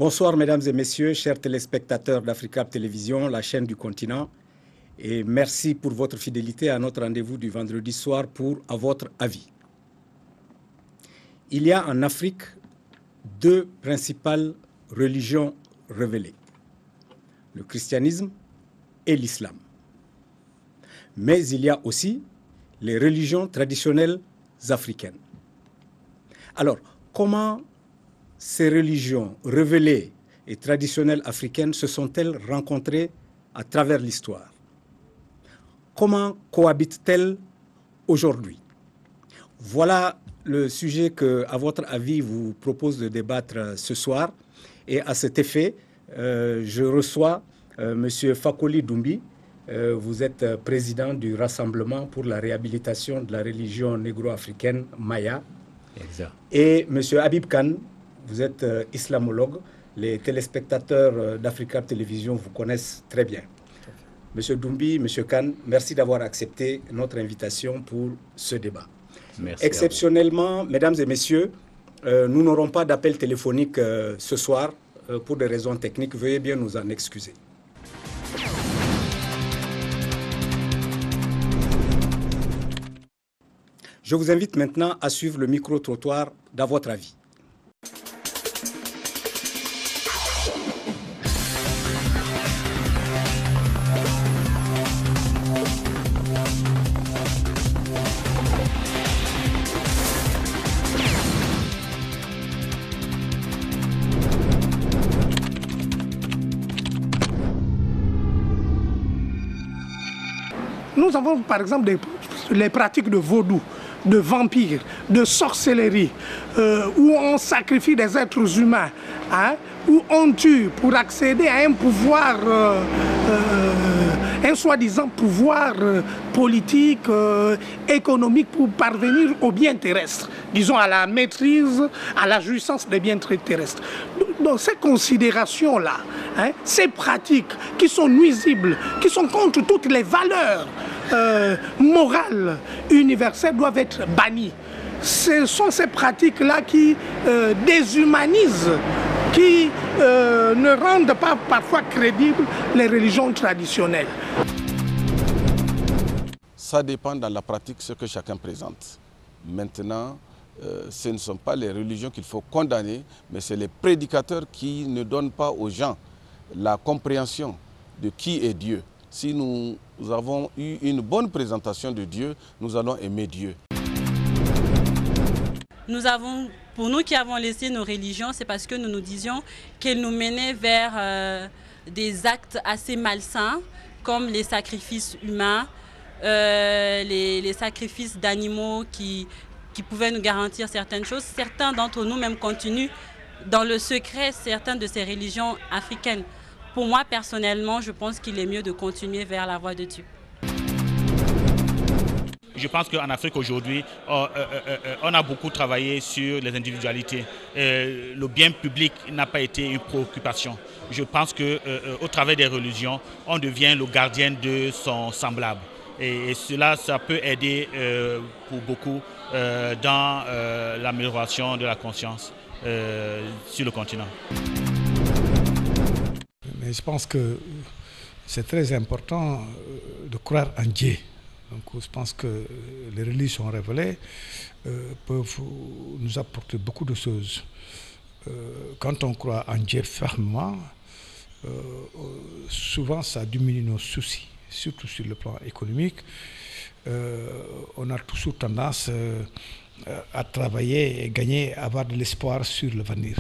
Bonsoir mesdames et messieurs, chers téléspectateurs d'Africab Télévision, la chaîne du continent. Et merci pour votre fidélité à notre rendez-vous du vendredi soir pour À votre avis. Il y a en Afrique deux principales religions révélées, le christianisme et l'islam. Mais il y a aussi les religions traditionnelles africaines. Alors, comment ces religions révélées et traditionnelles africaines se sont-elles rencontrées à travers l'histoire? Comment cohabitent-elles aujourd'hui? Voilà le sujet que, à votre avis, vous propose de débattre ce soir. Et à cet effet, je reçois M. Fakoli Doumbé. Vous êtes président du Rassemblement pour la réhabilitation de la religion négro-africaine Maya. Exact. Et M. Habib Khan, vous êtes islamologue. Les téléspectateurs d'Africab Télévision vous connaissent très bien. M. Doumbé, M. Khan, merci d'avoir accepté notre invitation pour ce débat. Merci. Exceptionnellement, mesdames et messieurs, nous n'aurons pas d'appel téléphonique ce soir pour des raisons techniques. Veuillez bien nous en excuser. Je vous invite maintenant à suivre le micro-trottoir d'À votre avis. Nous avons par exemple les pratiques de vaudou, de vampire, de sorcellerie, où on sacrifie des êtres humains, hein, où on tue pour accéder à un pouvoir, un soi-disant pouvoir politique, économique, pour parvenir aux biens terrestres, disons à la maîtrise, à la jouissance des biens terrestres. Donc ces considérations-là, hein, ces pratiques qui sont nuisibles, qui sont contre toutes les valeurs morales universelles doivent être bannies. Ce sont ces pratiques-là qui déshumanisent, qui ne rendent pas parfois crédibles les religions traditionnelles. Ça dépend dans la pratique ce que chacun présente. Maintenant, ce ne sont pas les religions qu'il faut condamner, mais c'est les prédicateurs qui ne donnent pas aux gens la compréhension de qui est Dieu. Si nous avons eu une bonne présentation de Dieu, nous allons aimer Dieu. Pour nous qui avons laissé nos religions, c'est parce que nous nous disions qu'elles nous menaient vers des actes assez malsains, comme les sacrifices humains, les sacrifices d'animaux qui pouvaient nous garantir certaines choses. Certains d'entre nous même continuent dans le secret certaines de ces religions africaines. Pour moi, personnellement, je pense qu'il est mieux de continuer vers la voie de Dieu. Je pense qu'en Afrique aujourd'hui, on a beaucoup travaillé sur les individualités. Le bien public n'a pas été une préoccupation. Je pense qu'au travers des religions, on devient le gardien de son semblable. Et cela, ça peut aider pour beaucoup dans l'amélioration de la conscience sur le continent. Mais je pense que c'est très important de croire en Dieu. Donc je pense que les religions révélées peuvent nous apporter beaucoup de choses. Quand on croit en Dieu fermement, souvent ça diminue nos soucis, surtout sur le plan économique. On a toujours tendance à travailler et gagner, à avoir de l'espoir sur l'avenir.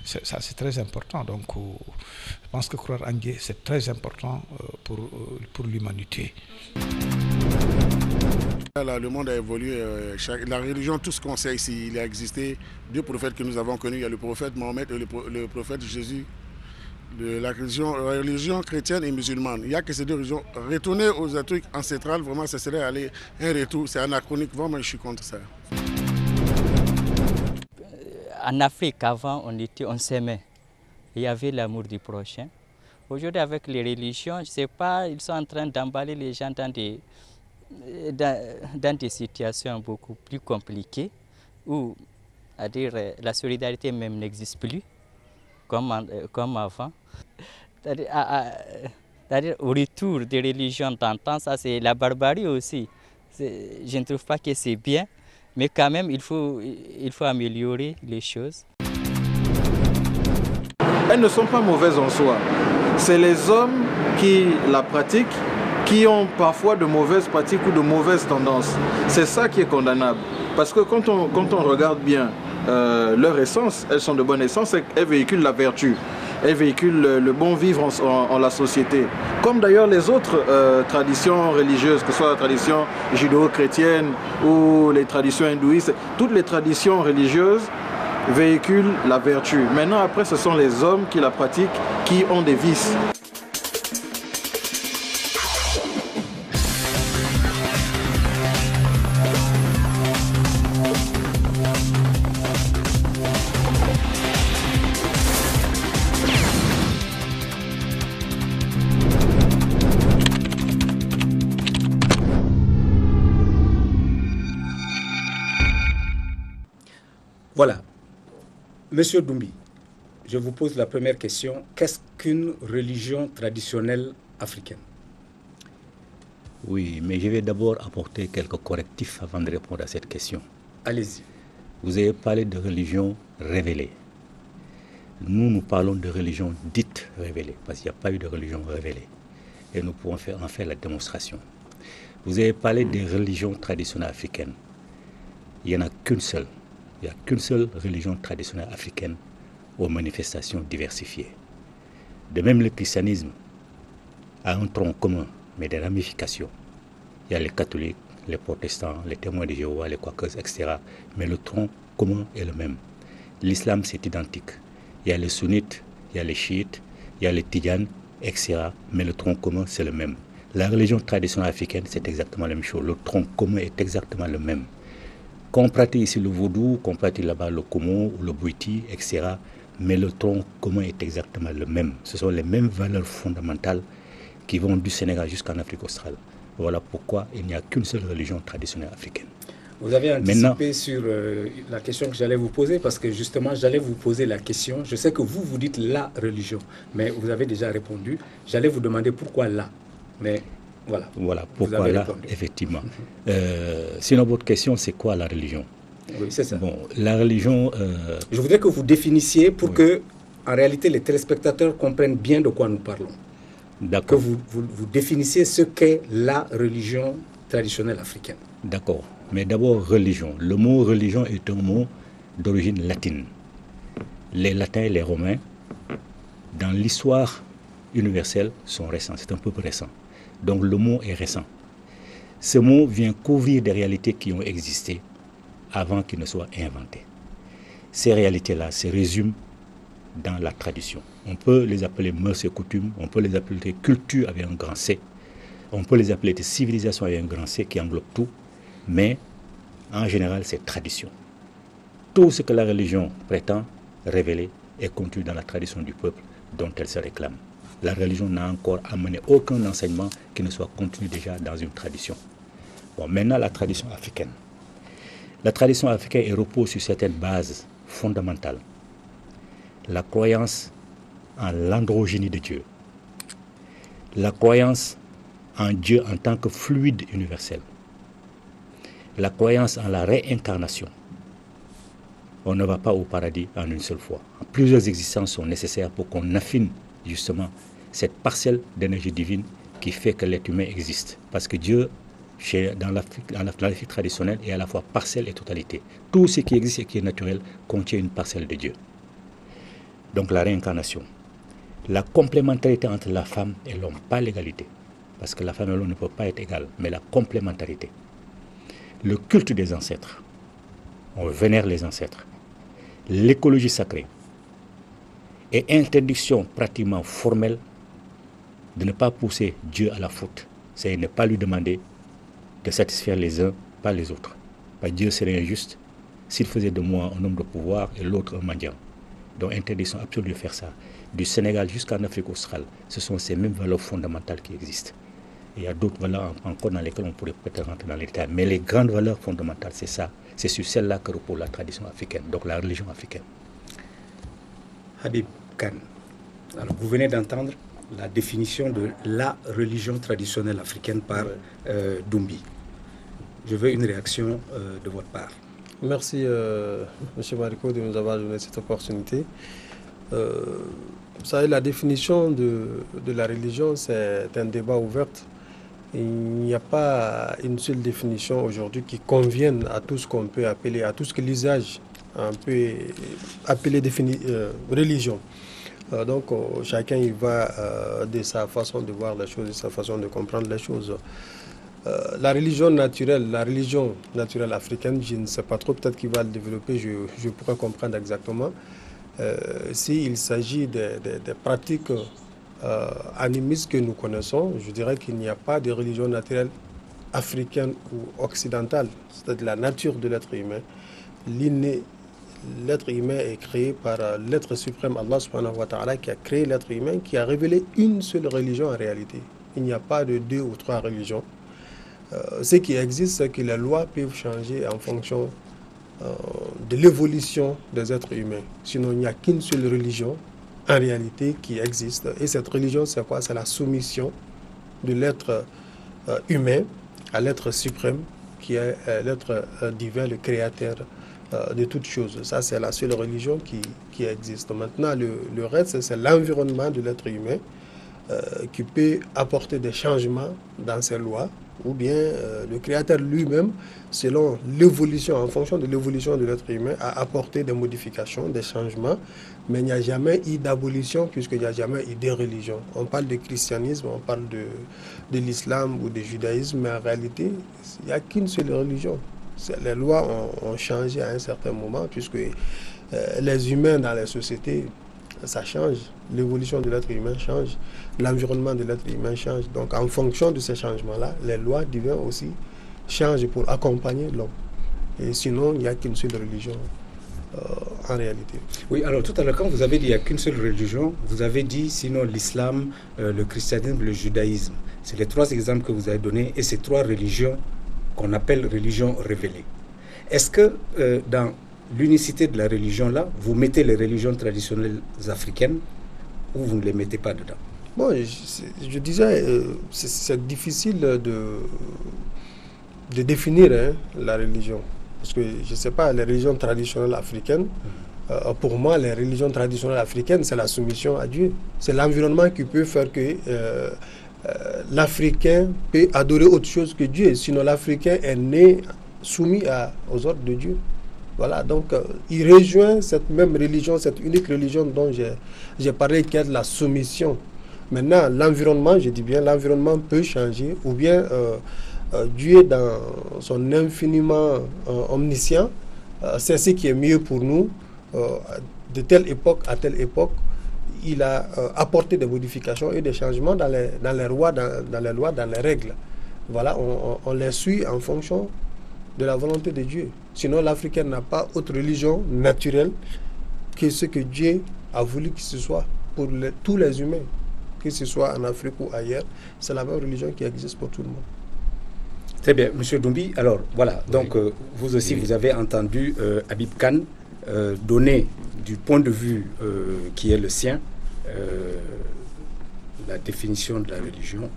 Ça, c'est très important. Donc, je pense que croire en Dieu, c'est très important pour l'humanité. Le monde a évolué. La religion, tout ce qu'on sait ici, il a existé deux prophètes que nous avons connus. Il y a le prophète Mohammed et le prophète Jésus. La religion chrétienne et musulmane. Il n'y a que ces deux religions. Retourner aux trucs ancestrales, vraiment, ça serait aller un retour. C'est anachronique. Vraiment, je suis contre ça. En Afrique, avant, on s'aimait. Il y avait l'amour du prochain. Aujourd'hui, avec les religions, je ne sais pas, ils sont en train d'emballer les gens dans des situations beaucoup plus compliquées où, à dire, la solidarité même n'existe plus. comme avant. C'est-à-dire au retour des religions d'antan, ça c'est la barbarie aussi. Je ne trouve pas que c'est bien, mais quand même il faut améliorer les choses. Elles ne sont pas mauvaises en soi. C'est les hommes qui la pratiquent qui ont parfois de mauvaises pratiques ou de mauvaises tendances. C'est ça qui est condamnable. Parce que quand on regarde bien leur essence, elles sont de bonne essence, elles véhiculent la vertu. Elles véhiculent le bon vivre en la société. Comme d'ailleurs les autres traditions religieuses, que ce soit la tradition judéo-chrétienne ou les traditions hindouistes, toutes les traditions religieuses véhiculent la vertu. Maintenant, après, ce sont les hommes qui la pratiquent, qui ont des vices. Voilà. Monsieur Doumbi, je vous pose la première question. Qu'est-ce qu'une religion traditionnelle africaine? Oui, mais je vais d'abord apporter quelques correctifs avant de répondre à cette question. Allez-y. Vous avez parlé de religion révélée. Nous parlons de religion dite révélée, parce qu'il n'y a pas eu de religion révélée. Et nous pouvons en faire la démonstration. Vous avez parlé des religions traditionnelles africaines. Il n'y en a qu'une seule. Il n'y a qu'une seule religion traditionnelle africaine aux manifestations diversifiées. De même, le christianisme a un tronc commun, mais des ramifications. Il y a les catholiques, les protestants, les témoins de Jéhovah, les quakers, etc. Mais le tronc commun est le même. L'islam, c'est identique. Il y a les sunnites, il y a les chiites, il y a les tidjanes, etc. Mais le tronc commun, c'est le même. La religion traditionnelle africaine, c'est exactement la même chose. Le tronc commun est exactement le même. Qu'on pratique ici le vaudou, qu'on pratique là-bas le komo, le bouiti, etc. Mais le tronc commun est exactement le même. Ce sont les mêmes valeurs fondamentales qui vont du Sénégal jusqu'en Afrique australe. Voilà pourquoi il n'y a qu'une seule religion traditionnelle africaine. Vous avez anticipé sur la question que j'allais vous poser, parce que justement, j'allais vous poser la question. Je sais que vous dites la religion, mais vous avez déjà répondu. J'allais vous demander pourquoi la. Mais voilà. Voilà, pourquoi là, effectivement. Sinon, votre question, c'est quoi la religion? Oui, c'est ça. Bon, la religion... Je voudrais que vous définissiez pour que, en réalité, les téléspectateurs comprennent bien de quoi nous parlons. D'accord. Que vous définissiez ce qu'est la religion traditionnelle africaine. D'accord. Mais d'abord, religion. Le mot religion est un mot d'origine latine. Les latins et les romains, dans l'histoire universelle, sont récents. C'est un peu récent. Donc le mot est récent. Ce mot vient couvrir des réalités qui ont existé avant qu'il ne soit inventé. Ces réalités-là se résument dans la tradition. On peut les appeler mœurs et coutumes, on peut les appeler culture avec un grand C, on peut les appeler des civilisations avec un grand C qui englobe tout, mais en général c'est tradition. Tout ce que la religion prétend révéler est contenu dans la tradition du peuple dont elle se réclame. La religion n'a encore amené aucun enseignement qui ne soit contenu déjà dans une tradition. Bon, maintenant, la tradition africaine. La tradition africaine repose sur certaines bases fondamentales. La croyance en l'androgynie de Dieu. La croyance en Dieu en tant que fluide universel. La croyance en la réincarnation. On ne va pas au paradis en une seule fois. Plusieurs existences sont nécessaires pour qu'on affine justement cette parcelle d'énergie divine qui fait que l'être humain existe. Parce que Dieu, dans l'Afrique traditionnelle, est à la fois parcelle et totalité. Tout ce qui existe et qui est naturel contient une parcelle de Dieu. Donc la réincarnation. La complémentarité entre la femme et l'homme, pas l'égalité. Parce que la femme et l'homme ne peuvent pas être égales, mais la complémentarité. Le culte des ancêtres. On vénère les ancêtres. L'écologie sacrée. Et interdiction pratiquement formelle de ne pas pousser Dieu à la faute. C'est ne pas lui demander de satisfaire les uns, pas les autres. Parce que Dieu serait injuste s'il faisait de moi un homme de pouvoir et l'autre un mendiant. Donc interdiction absolue de faire ça. Du Sénégal jusqu'en Afrique australe, ce sont ces mêmes valeurs fondamentales qui existent. Et il y a d'autres valeurs encore dans lesquelles on pourrait peut-être rentrer dans les détails. Mais les grandes valeurs fondamentales, c'est ça. C'est sur celle-là que repose la tradition africaine, donc la religion africaine. Habib, Khan. Alors, vous venez d'entendre la définition de la religion traditionnelle africaine par Doumbi. Je veux une réaction de votre part. Merci, M. Mariko, de nous avoir donné cette opportunité. Vous savez, la définition de la religion, c'est un débat ouvert. Il n'y a pas une seule définition aujourd'hui qui convienne à tout ce qu'on peut appeler, à tout ce que l'usage peut appeler religion. Donc chacun y va de sa façon de voir les choses, de sa façon de comprendre les choses. La religion naturelle africaine, je ne sais pas trop, peut-être qu'il va le développer, je pourrais comprendre exactement. S'il s'agit des pratiques animistes que nous connaissons, je dirais qu'il n'y a pas de religion naturelle africaine ou occidentale, c'est-à-dire la nature de l'être humain. L'être humain est créé par l'être suprême, Allah subhanahu wa ta'ala, qui a créé l'être humain, qui a révélé une seule religion en réalité. Il n'y a pas de 2 ou 3 religions. Ce qui existe, c'est que les lois peuvent changer en fonction de l'évolution des êtres humains. Sinon, il n'y a qu'une seule religion en réalité qui existe. Et cette religion, c'est quoi? C'est la soumission de l'être humain à l'être suprême, qui est l'être divin, le créateur de toutes choses. Ça, c'est la seule religion qui existe. Maintenant, le reste, c'est l'environnement de l'être humain qui peut apporter des changements dans ses lois, ou bien le créateur lui-même, selon l'évolution, en fonction de l'évolution de l'être humain, a apporté des modifications, des changements, mais il n'y a jamais eu d'abolition puisqu'il n'y a jamais eu de religion. On parle de christianisme, on parle de l'islam ou du judaïsme, mais en réalité, il n'y a qu'une seule religion. Les lois ont changé à un certain moment puisque les humains dans les sociétés, ça change. L'évolution de l'être humain change. L'environnement de l'être humain change. Donc, en fonction de ces changements-là, les lois divines aussi changent pour accompagner l'homme. Et sinon, il n'y a qu'une seule religion en réalité. Oui, alors tout à l'heure, quand vous avez dit qu'il n'y a qu'une seule religion, vous avez dit sinon l'islam, le christianisme, le judaïsme. C'est les 3 exemples que vous avez donnés et ces 3 religions qu'on appelle religions révélées. Est-ce que dans l'unicité de la religion là, vous mettez les religions traditionnelles africaines ou vous ne les mettez pas dedans? Bon, je disais, c'est difficile de définir la religion. Parce que, je ne sais pas, les religions traditionnelles africaines, pour moi, les religions traditionnelles africaines, c'est la soumission à Dieu. C'est l'environnement qui peut faire que l'Africain peut adorer autre chose que Dieu. Sinon, l'Africain est né soumis aux ordres de Dieu. Voilà, donc il rejoint cette même religion, cette unique religion dont j'ai parlé, qui est de la soumission. Maintenant, l'environnement, je dis bien, l'environnement peut changer, ou bien Dieu, dans son infiniment omniscient, c'est ce qui est mieux pour nous. De telle époque à telle époque, il a apporté des modifications et des changements dans les lois, dans les règles. Voilà, on les suit en fonction de la volonté de Dieu. Sinon, l'Africain n'a pas autre religion naturelle que ce que Dieu a voulu que ce soit pour tous les humains, que ce soit en Afrique ou ailleurs. C'est la même religion qui existe pour tout le monde. Très bien, M. Doumbi. Alors, voilà, donc vous aussi, vous avez entendu Habib Khan donner du point de vue qui est le sien la définition de la religion.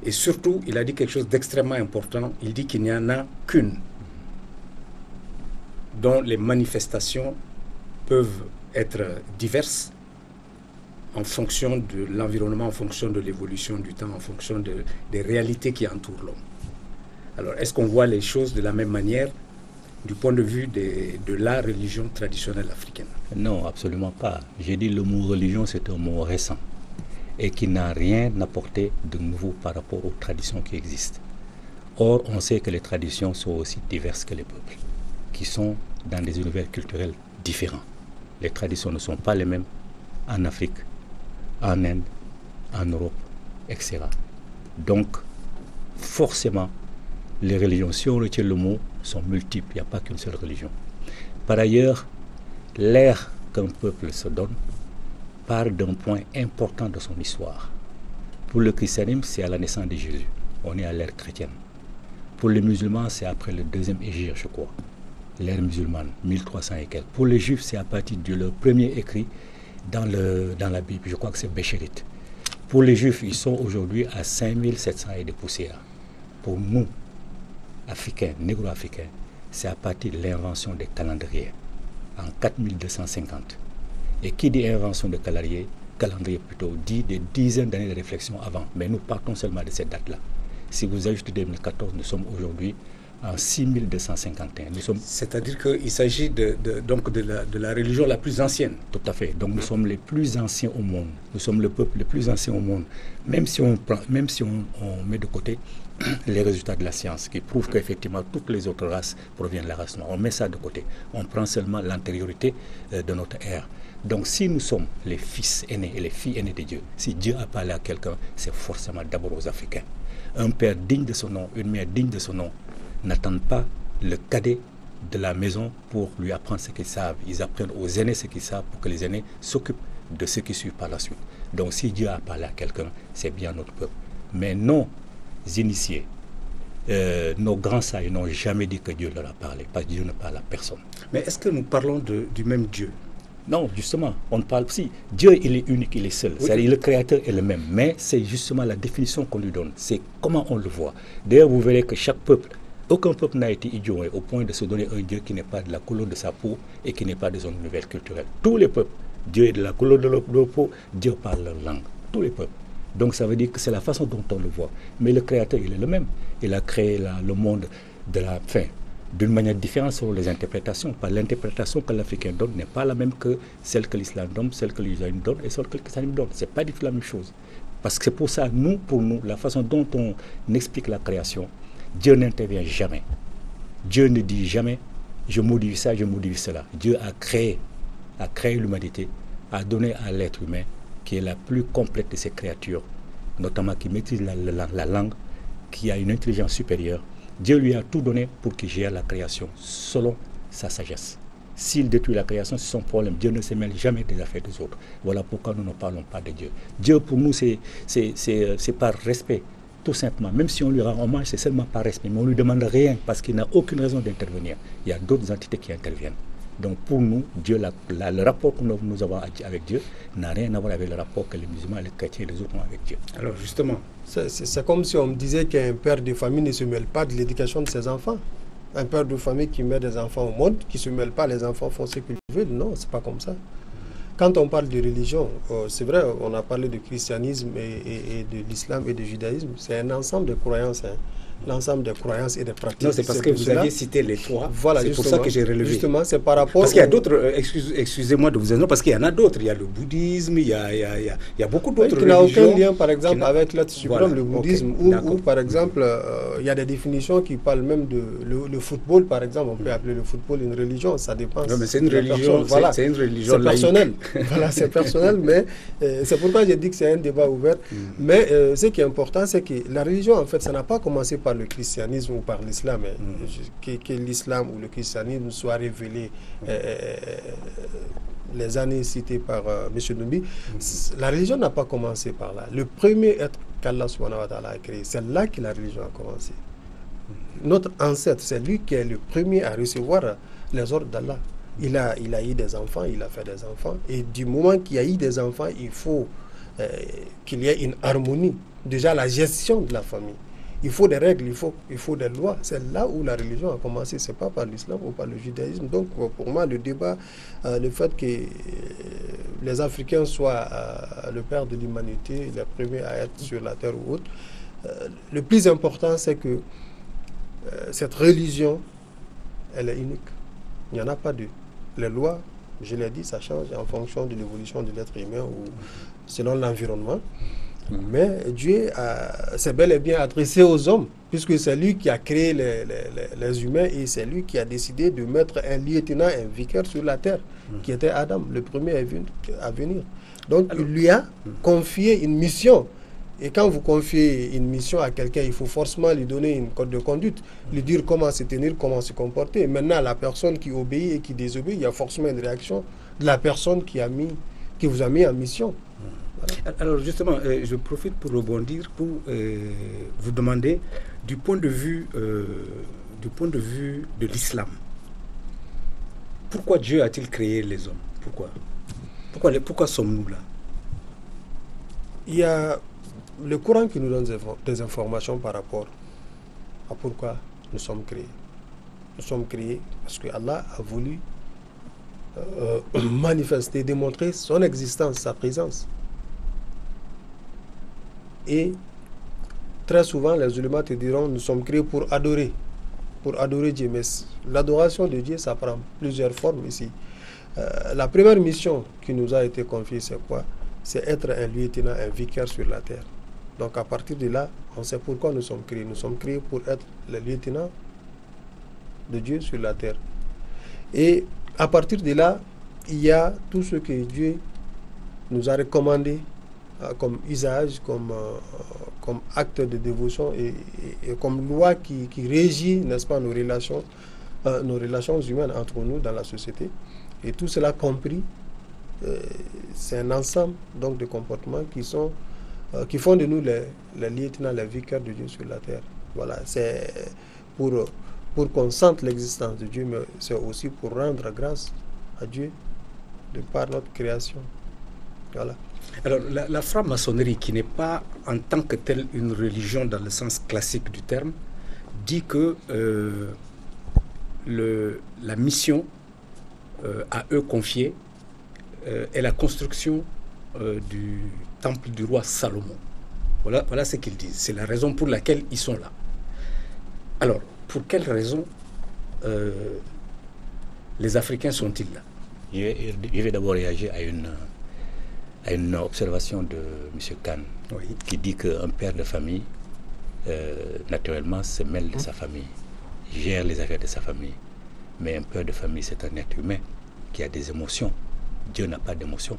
Et surtout, il a dit quelque chose d'extrêmement important. Il dit qu'il n'y en a qu'une, dont les manifestations peuvent être diverses en fonction de l'environnement, en fonction de l'évolution du temps, en fonction des réalités qui entourent l'homme. Alors, est-ce qu'on voit les choses de la même manière du point de vue de la religion traditionnelle africaine? Non, absolument pas. J'ai dit le mot religion, c'est un mot récent et qui n'a rien apporté de nouveau par rapport aux traditions qui existent. Or, on sait que les traditions sont aussi diverses que les peuples, qui sont dans des univers culturels différents. Les traditions ne sont pas les mêmes en Afrique, en Inde, en Europe, etc. Donc, forcément, les religions, si on retient le mot, sont multiples. Il n'y a pas qu'une seule religion. Par ailleurs, l'ère qu'un peuple se donne part d'un point important de son histoire. Pour le christianisme, c'est à la naissance de Jésus. On est à l'ère chrétienne. Pour les musulmans, c'est après le 2e hégire, je crois. L'ère musulmane, 1300 et quelques. Pour les juifs, c'est à partir de leur premier écrit dans la Bible, je crois que c'est Béchérit. Pour les Juifs, ils sont aujourd'hui à 5700 et des poussières. Pour nous, Africains, négro-africains, c'est à partir de l'invention des calendriers, en 4250. Et qui dit invention de calendrier plutôt, dit des dizaines d'années de réflexion avant. Mais nous partons seulement de cette date-là. Si vous ajoutez 2014, nous sommes aujourd'hui en 6251. C'est-à-dire qu'il s'agit donc de la religion la plus ancienne. Tout à fait. Donc nous sommes les plus anciens au monde. Nous sommes le peuple le plus ancien au monde. Même si on met de côté les résultats de la science qui prouvent qu'effectivement toutes les autres races proviennent de la race noire. On met ça de côté. On prend seulement l'antériorité de notre ère. Donc si nous sommes les fils aînés et les filles aînées de Dieu, si Dieu a parlé à quelqu'un, c'est forcément d'abord aux Africains. Un père digne de son nom, une mère digne de son nom, n'attendent pas le cadet de la maison pour lui apprendre ce qu'ils savent. Ils apprennent aux aînés ce qu'ils savent pour que les aînés s'occupent de ceux qui suivent par la suite. Donc si Dieu a parlé à quelqu'un, c'est bien notre peuple. Mais nos initiés, nos grands sages n'ont jamais dit que Dieu leur a parlé, parce que Dieu ne parle à personne. Mais est-ce que nous parlons du même Dieu? Non, justement, on parle aussi. Dieu, il est unique, il est seul. Oui. C'est-à-dire, le Créateur est le même. Mais c'est justement la définition qu'on lui donne. C'est comment on le voit. D'ailleurs, vous verrez que chaque peuple, aucun peuple n'a été idiot au point de se donner un Dieu qui n'est pas de la couleur de sa peau et qui n'est pas de son univers culturel. Tous les peuples, Dieu est de la couleur de leur peau, Dieu parle leur langue. Tous les peuples. Donc ça veut dire que c'est la façon dont on le voit. Mais le Créateur, il est le même. Il a créé le monde de la fin. D'une manière différente selon les interprétations. L'interprétation que l'Africain donne n'est pas la même que celle que l'Islam donne, celle que l'Islam donne et celle que le christianisme donne. Ce n'est pas du tout la même chose. Parce que c'est pour ça, pour nous, la façon dont on explique la création, Dieu n'intervient jamais. Dieu ne dit jamais, je modifie ça, je modifie cela. Dieu a créé l'humanité, a donné à l'être humain, qui est la plus complète de ces créatures, notamment qui maîtrise la langue, qui a une intelligence supérieure. Dieu lui a tout donné pour qu'il gère la création selon sa sagesse. S'il détruit la création, c'est son problème. Dieu ne se mêle jamais des affaires des autres. Voilà pourquoi nous ne parlons pas de Dieu. Dieu, pour nous, c'est par respect, tout simplement. Même si on lui rend hommage, c'est seulement par respect. Mais on ne lui demande rien parce qu'il n'a aucune raison d'intervenir. Il y a d'autres entités qui interviennent. Donc pour nous, Dieu, le rapport que nous avons avec Dieu n'a rien à voir avec le rapport que les musulmans, les chrétiens et les autres ont avec Dieu. Alors justement, c'est comme si on me disait qu'un père de famille ne se mêle pas de l'éducation de ses enfants. Un père de famille qui met des enfants au monde, qui ne se mêle pas, les enfants font ce qu'ils veulent. Non, c'est pas comme ça. Quand on parle de religion, c'est vrai, on a parlé de christianisme et de l'islam et du judaïsme. C'est un ensemble de croyances. L'ensemble des croyances et des pratiques. Non, c'est parce que vous aviez cité les trois. Voilà, c'est pour ça que j'ai relevé. Justement, c'est par rapport. Parce qu'il y a d'autres. Excusez-moi de vous dire, parce qu'il y en a d'autres. Il y a le bouddhisme, il y a beaucoup d'autres religions. Qui n'a aucun lien, par exemple, avec l'être suprême, voilà, le bouddhisme, ou par exemple, il y a des définitions qui parlent même de le football, par exemple. On peut appeler le football une religion, ça dépend. Non, mais c'est une religion. Voilà, c'est une religion laïque. Personnel. Voilà, c'est personnel, mais c'est pourquoi j'ai dit que c'est un débat ouvert. Mais ce qui est important, c'est que la religion, en fait, ça n'a pas commencé par le christianisme ou par l'islam, que l'islam ou le christianisme soit révélé les années citées par M. Numbi. La religion n'a pas commencé par là. Le premier être qu'Allah subhanahu wa ta'ala a créé, c'est là que la religion a commencé. Notre ancêtre, c'est lui qui est le premier à recevoir les ordres d'Allah. Il a eu des enfants, il a fait des enfants, et du moment qu'il y a eu des enfants, il faut qu'il y ait une harmonie. Déjà la gestion de la famille. Il faut des règles, il faut des lois. C'est là où la religion a commencé. Ce n'est pas par l'islam ou par le judaïsme. Donc, pour moi, le débat, le fait que les Africains soient le père de l'humanité, les premiers à être sur la terre ou autre, le plus important, c'est que cette religion, elle est unique. Il n'y en a pas deux. Les lois, je l'ai dit, ça change en fonction de l'évolution de l'être humain ou selon l'environnement. Mais Dieu s'est bel et bien adressé aux hommes, puisque c'est lui qui a créé les humains et c'est lui qui a décidé de mettre un lieutenant, un vicaire sur la terre, qui était Adam, le premier à venir. Donc il lui a confié une mission. Et quand vous confiez une mission à quelqu'un, il faut forcément lui donner une code de conduite, lui dire comment se tenir, comment se comporter. Maintenant, la personne qui obéit et qui désobéit, il y a forcément une réaction de la personne qui vous a mis en mission. Voilà. Alors justement, je profite pour rebondir, pour vous demander du point de vue de l'islam. Pourquoi Dieu a-t-il créé les hommes? Pourquoi? Pourquoi sommes-nous là? Il y a le Coran qui nous donne des informations par rapport à pourquoi nous sommes créés. Nous sommes créés parce que Allah a voulu manifester, démontrer son existence, sa présence. Et très souvent, les ulémas te diront, nous sommes créés pour adorer Dieu. Mais l'adoration de Dieu, ça prend plusieurs formes ici. La première mission qui nous a été confiée, c'est quoi? C'est être un lieutenant, un vicaire sur la terre. Donc à partir de là, on sait pourquoi nous sommes créés. Nous sommes créés pour être les lieutenants de Dieu sur la terre. Et à partir de là, il y a tout ce que Dieu nous a recommandé comme usage, comme acte de dévotion et comme loi qui régit, n'est-ce pas, nos relations humaines entre nous dans la société. Et tout cela compris, c'est un ensemble donc de comportements qui font de nous les lieutenants, les vicaires de Dieu sur la terre. Voilà, c'est pour qu'on sente l'existence de Dieu, mais c'est aussi pour rendre grâce à Dieu de par notre création. Voilà. Alors, la franc-maçonnerie, qui n'est pas en tant que telle une religion dans le sens classique du terme, dit que la mission à eux confiée est la construction du temple du roi Salomon. Voilà ce qu'ils disent. C'est la raison pour laquelle ils sont là. Alors, pour quelle raison les Africains sont-ils là? Je vais d'abord réagir à une observation de M. Khan, oui, qui dit qu'un père de famille, naturellement, se mêle de sa famille, gère les affaires de sa famille. Mais un père de famille, c'est un être humain qui a des émotions. Dieu n'a pas d'émotions.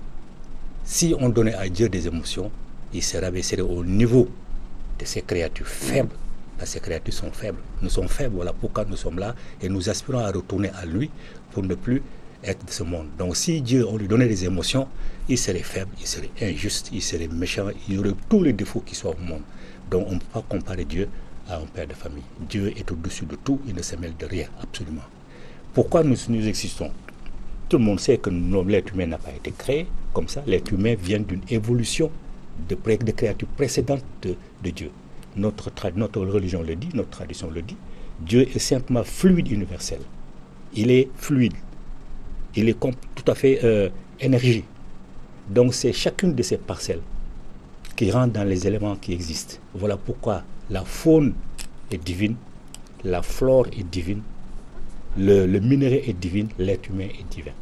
Si on donnait à Dieu des émotions, il se rabaisserait au niveau de ces créatures faibles. Parce que ces créatures sont faibles. Nous sommes faibles, voilà pourquoi nous sommes là. Et nous aspirons à retourner à lui pour ne plus être de ce monde. Donc si Dieu, on lui donnait des émotions, il serait faible, il serait injuste, il serait méchant, il y aurait tous les défauts qui sont au monde. Donc on ne peut pas comparer Dieu à un père de famille. Dieu est au-dessus de tout, il ne se mêle de rien, absolument. Pourquoi nous existons? Tout le monde sait que l'être humain n'a pas été créé comme ça. L'être humain vient d'une évolution de créatures précédentes de Dieu. Notre religion le dit, notre tradition le dit. Dieu est simplement fluide universel. Il est fluide. Il est tout à fait énergie. Donc c'est chacune de ces parcelles qui rentre dans les éléments qui existent. Voilà pourquoi la faune est divine, la flore est divine, le minerai est divin, l'être humain est divin.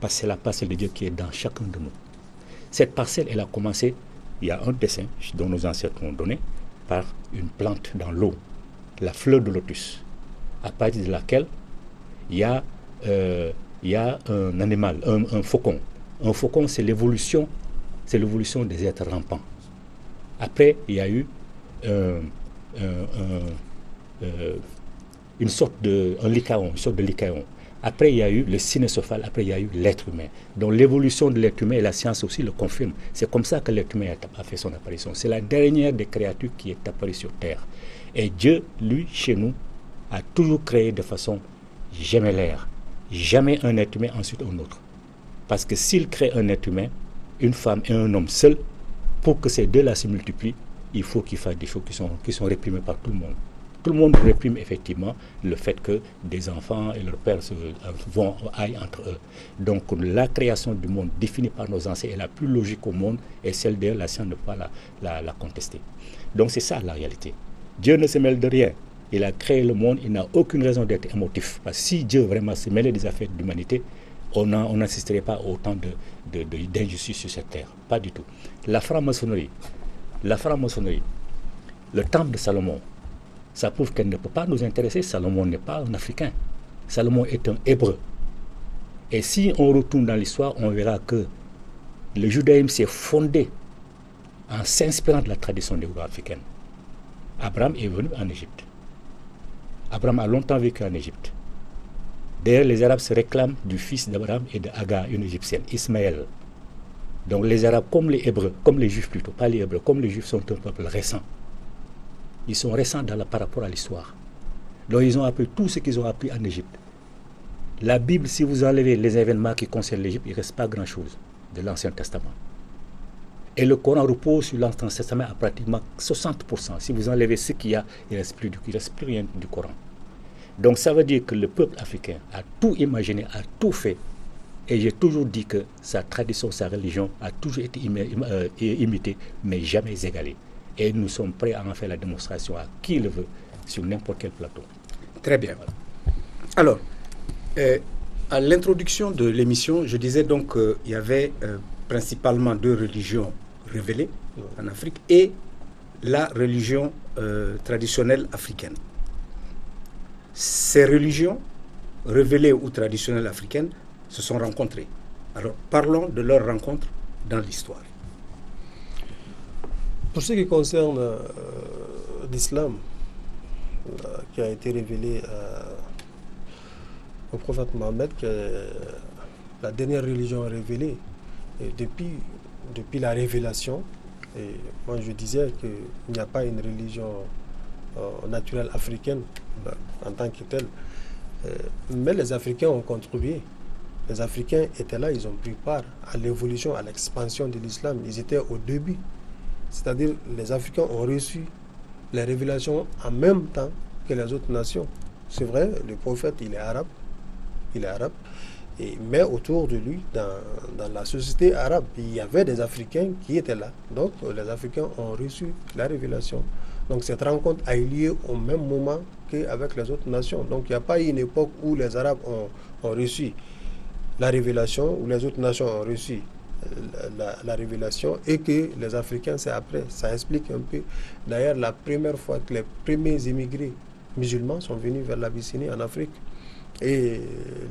Parce que c'est la parcelle de Dieu qui est dans chacun de nous. Cette parcelle, elle a commencé, il y a un dessin dont nos ancêtres ont donné, par une plante dans l'eau, la fleur de lotus, à partir de laquelle il y a un animal, un faucon. Un faucon, c'est l'évolution des êtres rampants. Après, il y a eu une sorte de lycaon. Après, il y a eu le cynocephale. Après, il y a eu l'être humain. Donc, l'évolution de l'être humain, et la science aussi le confirme. C'est comme ça que l'être humain a fait son apparition. C'est la dernière des créatures qui est apparue sur Terre. Et Dieu, lui, chez nous, a toujours créé de façon gémellaire. Jamais un être humain ensuite un autre. Parce que s'il crée un être humain, une femme et un homme seul, pour que ces deux-là se multiplient, il faut qu'ils fassent des choses qui sont réprimées par tout le monde. Tout le monde réprime effectivement le fait que des enfants et leurs pères aillent entre eux. Donc la création du monde définie par nos ancêtres est la plus logique au monde et celle d'ailleurs la science ne peut pas la contester. Donc c'est ça la réalité. Dieu ne se mêle de rien. Il a créé le monde, il n'a aucune raison d'être émotif. Parce que si Dieu vraiment se mêlait des affaires de l'humanité, on n'assisterait pas autant d'injustice sur cette terre. Pas du tout. La franc-maçonnerie, le temple de Salomon, ça prouve qu'elle ne peut pas nous intéresser. Salomon n'est pas un Africain. Salomon est un Hébreu. Et si on retourne dans l'histoire, on verra que le judaïsme s'est fondé en s'inspirant de la tradition négro-africaine. Abraham est venu en Égypte. Abraham a longtemps vécu en Égypte. D'ailleurs, les Arabes se réclament du fils d'Abraham et de Hagar, une Égyptienne, Ismaël. Donc les Arabes, comme les Hébreux, comme les Juifs plutôt, pas les Hébreux, comme les Juifs sont un peuple récent. Ils sont récents par rapport à l'histoire. Donc ils ont appris tout ce qu'ils ont appris en Égypte. La Bible, si vous enlevez les événements qui concernent l'Égypte, il ne reste pas grand-chose. de l'Ancien Testament. Et le Coran repose sur l'Ancien Testament à pratiquement 60%. Si vous enlevez ce qu'il y a, il ne reste plus rien du Coran. Donc ça veut dire que le peuple africain a tout imaginé, a tout fait. Et j'ai toujours dit que sa tradition, sa religion a toujours été imitée, mais jamais égalée. Et nous sommes prêts à en faire la démonstration à qui le veut, sur n'importe quel plateau. Très bien. Alors, à l'introduction de l'émission, je disais donc qu'il y avait principalement 2 religions révélées en Afrique et la religion traditionnelle africaine. Ces religions révélées ou traditionnelles africaines se sont rencontrées. Alors, parlons de leur rencontre dans l'histoire. Pour ce qui concerne l'islam, qui a été révélé au prophète Mohammed, qui est la dernière religion révélée, et depuis la révélation, et moi je disais qu'il n'y a pas une religion naturelle africaine en tant que telle, mais les Africains ont contribué. Les Africains étaient là, ils ont pris part à l'évolution, à l'expansion de l'islam. Ils étaient au début. C'est-à-dire les Africains ont reçu les révélations en même temps que les autres nations. C'est vrai, le prophète, il est arabe. Mais autour de lui, dans la société arabe, il y avait des Africains qui étaient là. Donc les Africains ont reçu la révélation. Donc cette rencontre a eu lieu au même moment qu'avec les autres nations. Donc il n'y a pas eu une époque où les Arabes ont reçu la révélation, où les autres nations ont reçu la révélation, et que les Africains, c'est après. Ça explique un peu. D'ailleurs, la première fois que les premiers immigrés musulmans sont venus vers l'Abyssinie en Afrique, et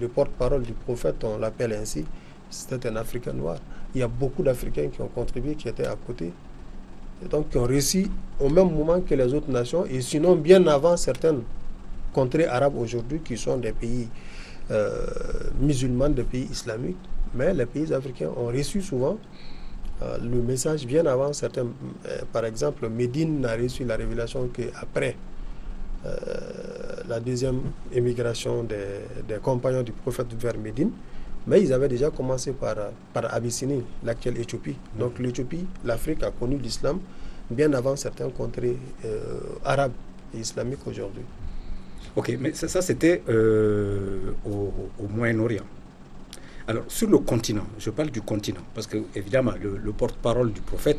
le porte-parole du prophète, on l'appelle ainsi, c'était un Africain noir. Il y a beaucoup d'Africains qui ont contribué, qui étaient à côté, et donc qui ont réussi au même moment que les autres nations, et sinon bien avant certaines contrées arabes aujourd'hui qui sont des pays musulmans, des pays islamiques. Mais les pays africains ont reçu souvent le message bien avant certains. Par exemple, Médine n'a reçu la révélation qu'après la deuxième émigration des compagnons du prophète vers Médine. Mais ils avaient déjà commencé par Abyssinie, l'actuelle Éthiopie. Donc l'Éthiopie, l'Afrique a connu l'islam bien avant certains contrées arabes et islamiques aujourd'hui. Ok, mais ça c'était au Moyen-Orient. Alors, sur le continent, je parle du continent, parce que, évidemment, le porte-parole du prophète,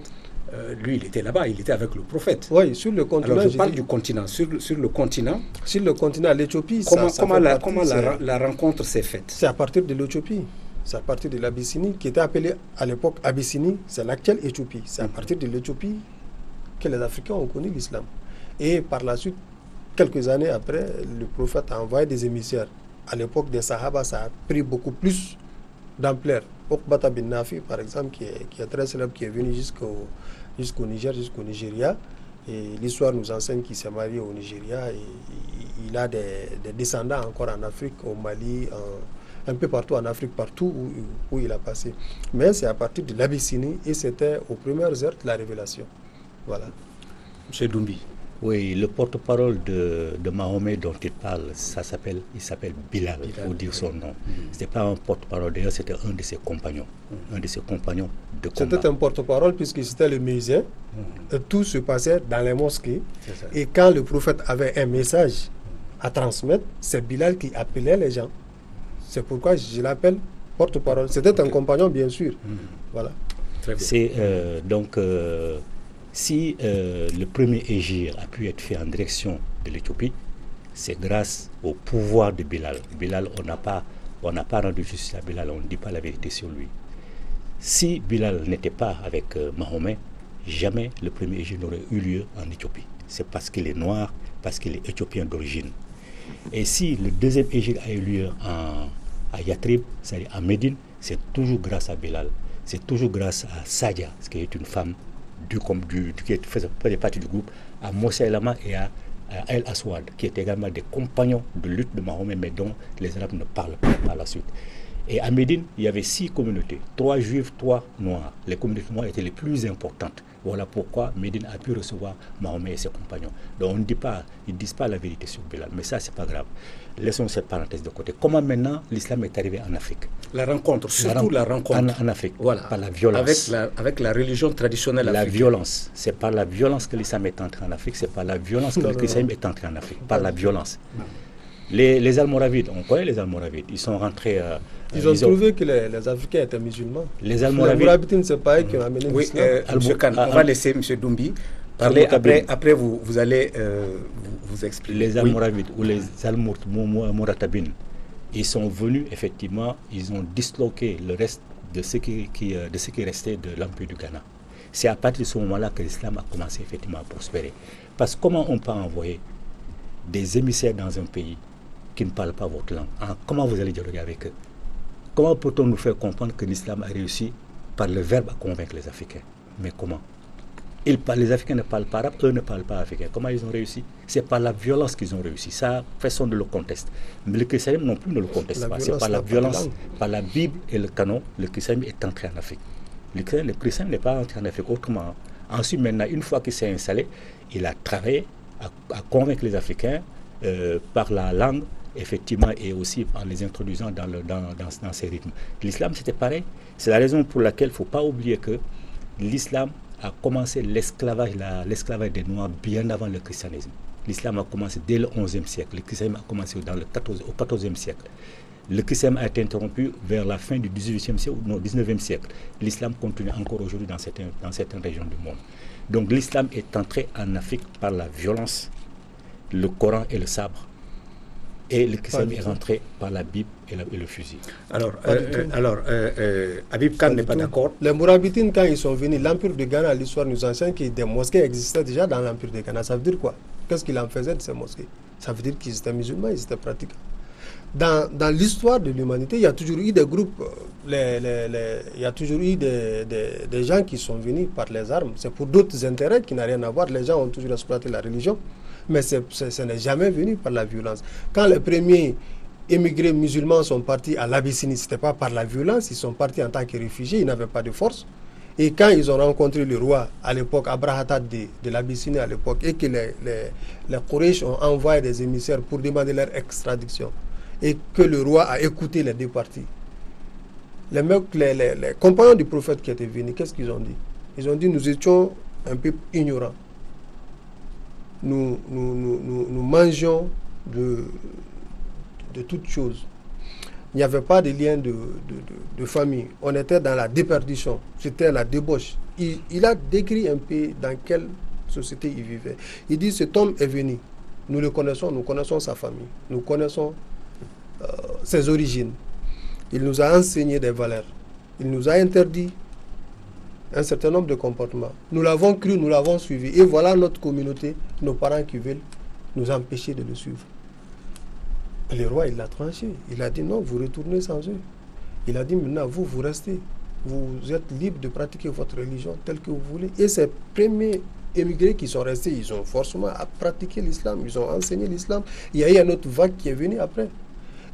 lui, il était là-bas, il était avec le prophète. Oui, sur le continent. Alors, je parle du continent. Sur le continent. Sur le continent, l'Éthiopie, comment la rencontre s'est faite? C'est à partir de l'Éthiopie. C'est à partir de l'Abyssinie, qui était appelée à l'époque Abyssinie, c'est l'actuelle Éthiopie. C'est à partir de l'Éthiopie que les Africains ont connu l'islam. Et par la suite, quelques années après, le prophète a envoyé des émissaires. À l'époque des Sahaba, ça a pris beaucoup plus d'ampleur. Okbata bin Nafi, par exemple, qui est très célèbre, qui est venu jusqu'au Niger, jusqu'au Nigeria. Et l'histoire nous enseigne qu'il s'est marié au Nigeria. Et il a des descendants encore en Afrique, au Mali, un peu partout en Afrique, partout où il a passé. Mais c'est à partir de l'Abyssinie, et c'était aux premières heures de la révélation. Voilà. M. Doumbie. Oui, le porte-parole de Mahomet dont il parle, il s'appelle Bilal, pour dire son nom. Ce n'était pas un porte-parole, d'ailleurs c'était un de ses compagnons, un de ses compagnons de combat. C'était un porte-parole puisque c'était le muezzin. Tout se passait dans les mosquées. Et quand le prophète avait un message à transmettre, c'est Bilal qui appelait les gens. C'est pourquoi je l'appelle porte-parole. C'était un compagnon, bien sûr. Voilà. Très bien. C'est donc... Si le premier hégire a pu être fait en direction de l'Éthiopie, c'est grâce au pouvoir de Bilal. Bilal, on n'a pas rendu justice à Bilal, on ne dit pas la vérité sur lui. Si Bilal n'était pas avec Mahomet, jamais le premier hégire n'aurait eu lieu en Éthiopie. C'est parce qu'il est noir, parce qu'il est éthiopien d'origine. Et si le deuxième hégire a eu lieu à Yatrib, c'est-à-dire à Médine, c'est toujours grâce à Bilal. C'est toujours grâce à Sadia, qui est une femme qui faisait partie du groupe, à Moussa Elama et à El Aswad, qui étaient également des compagnons de lutte de Mahomet, mais dont les Arabes ne parlent pas par la suite. Et à Médine, il y avait 6 communautés, 3 juifs, 3 noirs. Les communautés noires étaient les plus importantes. Voilà pourquoi Médine a pu recevoir Mahomet et ses compagnons. Donc ils ne disent pas la vérité sur Bilal, mais ça c'est pas grave. Laissons cette parenthèse de côté. Comment maintenant l'islam est arrivé en Afrique? La rencontre, surtout la rencontre. En Afrique, voilà. Par la violence. Avec la religion traditionnelle africaine. La violence, c'est par la violence que l'islam est entré en Afrique, c'est par la violence que le christianisme est entré en Afrique, par la violence. Les Almoravides, on connaît les Almoravides, ils sont rentrés... Ils ont trouvé que les Africains étaient musulmans. Les Almoravides, c'est pas eux qui ont amené l'islam. M. Khan, on va laisser M. Doumbi parler. Après vous allez vous expliquer. Les Almoravides ou les Almoratabines, ils sont venus, effectivement, ils ont disloqué le reste de ce qui restait de l'Empire du Ghana. C'est à partir de ce moment-là que l'islam a commencé effectivement à prospérer. Parce que comment on peut envoyer des émissaires dans un pays qui ne parlent pas votre langue? Comment vous allez dialoguer avec eux? Comment peut-on nous faire comprendre que l'islam a réussi par le verbe à convaincre les Africains? Mais comment? Les Africains ne parlent pas arabe, eux ne parlent pas africain. Comment ils ont réussi? C'est par la violence qu'ils ont réussi. Ça, personne ne le conteste. Mais le christianisme non plus ne le conteste pas. C'est par la violence, par la Bible et le canon, le christianisme est entré en Afrique. Le christianisme n'est pas entré en Afrique autrement. Ensuite, maintenant, une fois qu'il s'est installé, il a travaillé à convaincre les Africains par la langue, effectivement, et aussi en les introduisant dans ces rythmes. L'islam, c'était pareil. C'est la raison pour laquelle il ne faut pas oublier que l'islam a commencé l'esclavage des Noirs bien avant le christianisme. L'islam a commencé dès le XIe siècle. Le christianisme a commencé au XIVe siècle. Le christianisme a été interrompu vers la fin du XVIIIe siècle, non, XIXe siècle. L'islam continue encore aujourd'hui dans certaines régions du monde. Donc l'islam est entré en Afrique par la violence, le Coran et le sabre. Et le christianisme est rentré par la Bible et le fusil. Alors, Habib Khan n'est pas d'accord. Les Mourabitines, quand ils sont venus, l'Empire de Ghana, l'histoire nous enseigne que des mosquées existaient déjà dans l'Empire de Ghana. Ça veut dire quoi? Qu'est-ce qu'ils en faisaient de ces mosquées? Ça veut dire qu'ils étaient musulmans, ils étaient pratiquants. Dans l'histoire de l'humanité, il y a toujours eu des groupes, il y a toujours eu des gens qui sont venus par les armes. C'est pour d'autres intérêts qui n'ont rien à voir. Les gens ont toujours exploité la religion. Mais ce n'est jamais venu par la violence. Quand les premiers émigrés musulmans sont partis à l'Abyssinie, ce n'était pas par la violence, ils sont partis en tant que réfugiés, ils n'avaient pas de force. Et quand ils ont rencontré le roi, à l'époque, Abrahatat de l'Abyssinie à l'époque, et que les Quraysh ont envoyé des émissaires pour demander leur extradition, et que le roi a écouté les deux parties, les compagnons du prophète qui étaient venus, qu'est-ce qu'ils ont dit? Ils ont dit, nous étions un peu ignorants. Nous mangeons de toutes choses. Il n'y avait pas de lien de famille. On était dans la déperdition. C'était la débauche. Il a décrit un peu dans quelle société il vivait. Il dit, cet homme est venu. Nous le connaissons, nous connaissons sa famille. Nous connaissons ses origines. Il nous a enseigné des valeurs. Il nous a interdit un certain nombre de comportements. Nous l'avons cru, nous l'avons suivi. Et voilà notre communauté, nos parents qui veulent nous empêcher de le suivre. Le roi, il l'a tranché. Il a dit non, vous retournez sans eux. Il a dit maintenant, vous restez. Vous êtes libre de pratiquer votre religion telle que vous voulez. Et ces premiers émigrés qui sont restés, ils ont forcément pratiqué l'islam. Ils ont enseigné l'islam. Il y a eu une autre vague qui est venue après.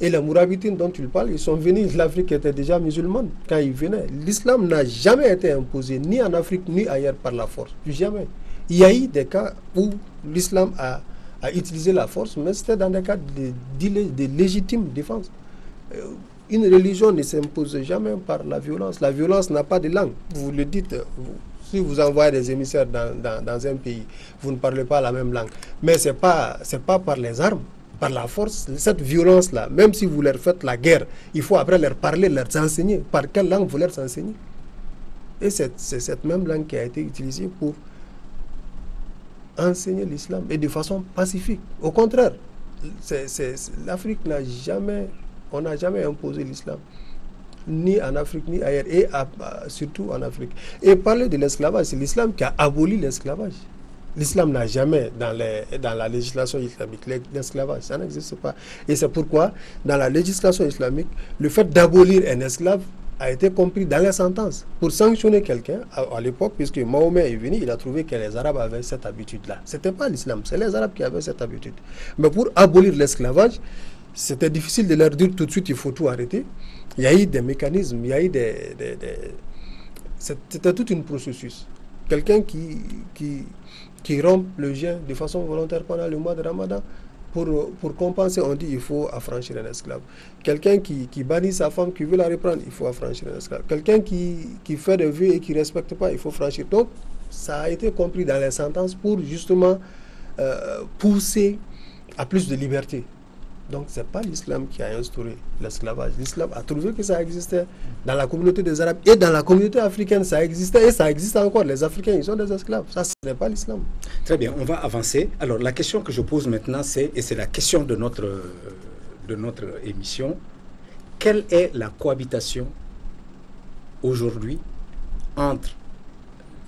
Et les Mourabitines dont tu parles, ils sont venus, l'Afrique était déjà musulmane quand ils venaient. L'islam n'a jamais été imposé, ni en Afrique, ni ailleurs par la force. Jamais. Il y a eu des cas où l'islam a utilisé la force, mais c'était dans des cas de légitime défense. Une religion ne s'impose jamais par la violence. La violence n'a pas de langue. Vous le dites, si vous envoyez des émissaires dans un pays, vous ne parlez pas la même langue. Mais ce n'est pas par les armes. Par la force, cette violence-là, même si vous leur faites la guerre, il faut après leur parler, leur enseigner. Par quelle langue vous leur enseignez? Et c'est cette même langue qui a été utilisée pour enseigner l'islam, et de façon pacifique. Au contraire, l'Afrique on n'a jamais imposé l'islam, ni en Afrique, ni ailleurs, et surtout en Afrique. Et parler de l'esclavage, c'est l'islam qui a aboli l'esclavage. L'islam n'a jamais, dans la législation islamique, l'esclavage, ça n'existe pas. Et c'est pourquoi, dans la législation islamique, le fait d'abolir un esclave a été compris dans les sentences. Pour sanctionner quelqu'un, à l'époque, puisque Mahomet est venu, il a trouvé que les Arabes avaient cette habitude-là. Ce n'était pas l'islam, c'est les Arabes qui avaient cette habitude. Mais pour abolir l'esclavage, c'était difficile de leur dire tout de suite, il faut tout arrêter. Il y a eu des mécanismes, il y a eu c'était tout un processus. Quelqu'un qui rompt le jeûne de façon volontaire pendant le mois de Ramadan, pour compenser, on dit il faut affranchir un esclave. Quelqu'un qui bannit sa femme, qui veut la reprendre, il faut affranchir un esclave. Quelqu'un qui fait des vœux et qui ne respecte pas, il faut franchir. Donc, ça a été compris dans les sentences pour justement pousser à plus de liberté. Donc, ce n'est pas l'islam qui a instauré l'esclavage. L'islam a trouvé que ça existait dans la communauté des Arabes et dans la communauté africaine, ça existait et ça existe encore. Les Africains, ils sont des esclaves. Ça, ce n'est pas l'islam. Très bien, on va avancer. Alors, la question que je pose maintenant, et c'est la question de notre émission, quelle est la cohabitation aujourd'hui entre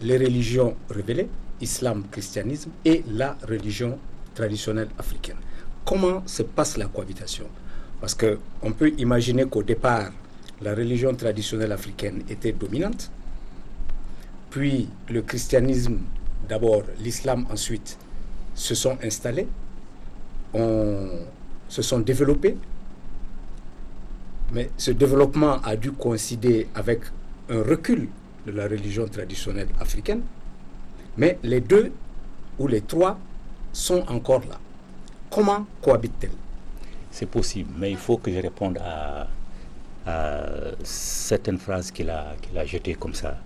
les religions révélées, islam, christianisme, et la religion traditionnelle africaine? Comment se passe la cohabitation? Parce qu'on peut imaginer qu'au départ, la religion traditionnelle africaine était dominante, puis le christianisme, d'abord l'islam ensuite, se sont installés, se sont développés, mais ce développement a dû coïncider avec un recul de la religion traditionnelle africaine, mais les deux ou les trois sont encore là. Comment cohabite-t-elle? C'est possible, mais il faut que je réponde à certaines phrases qu'il a jetées comme ça.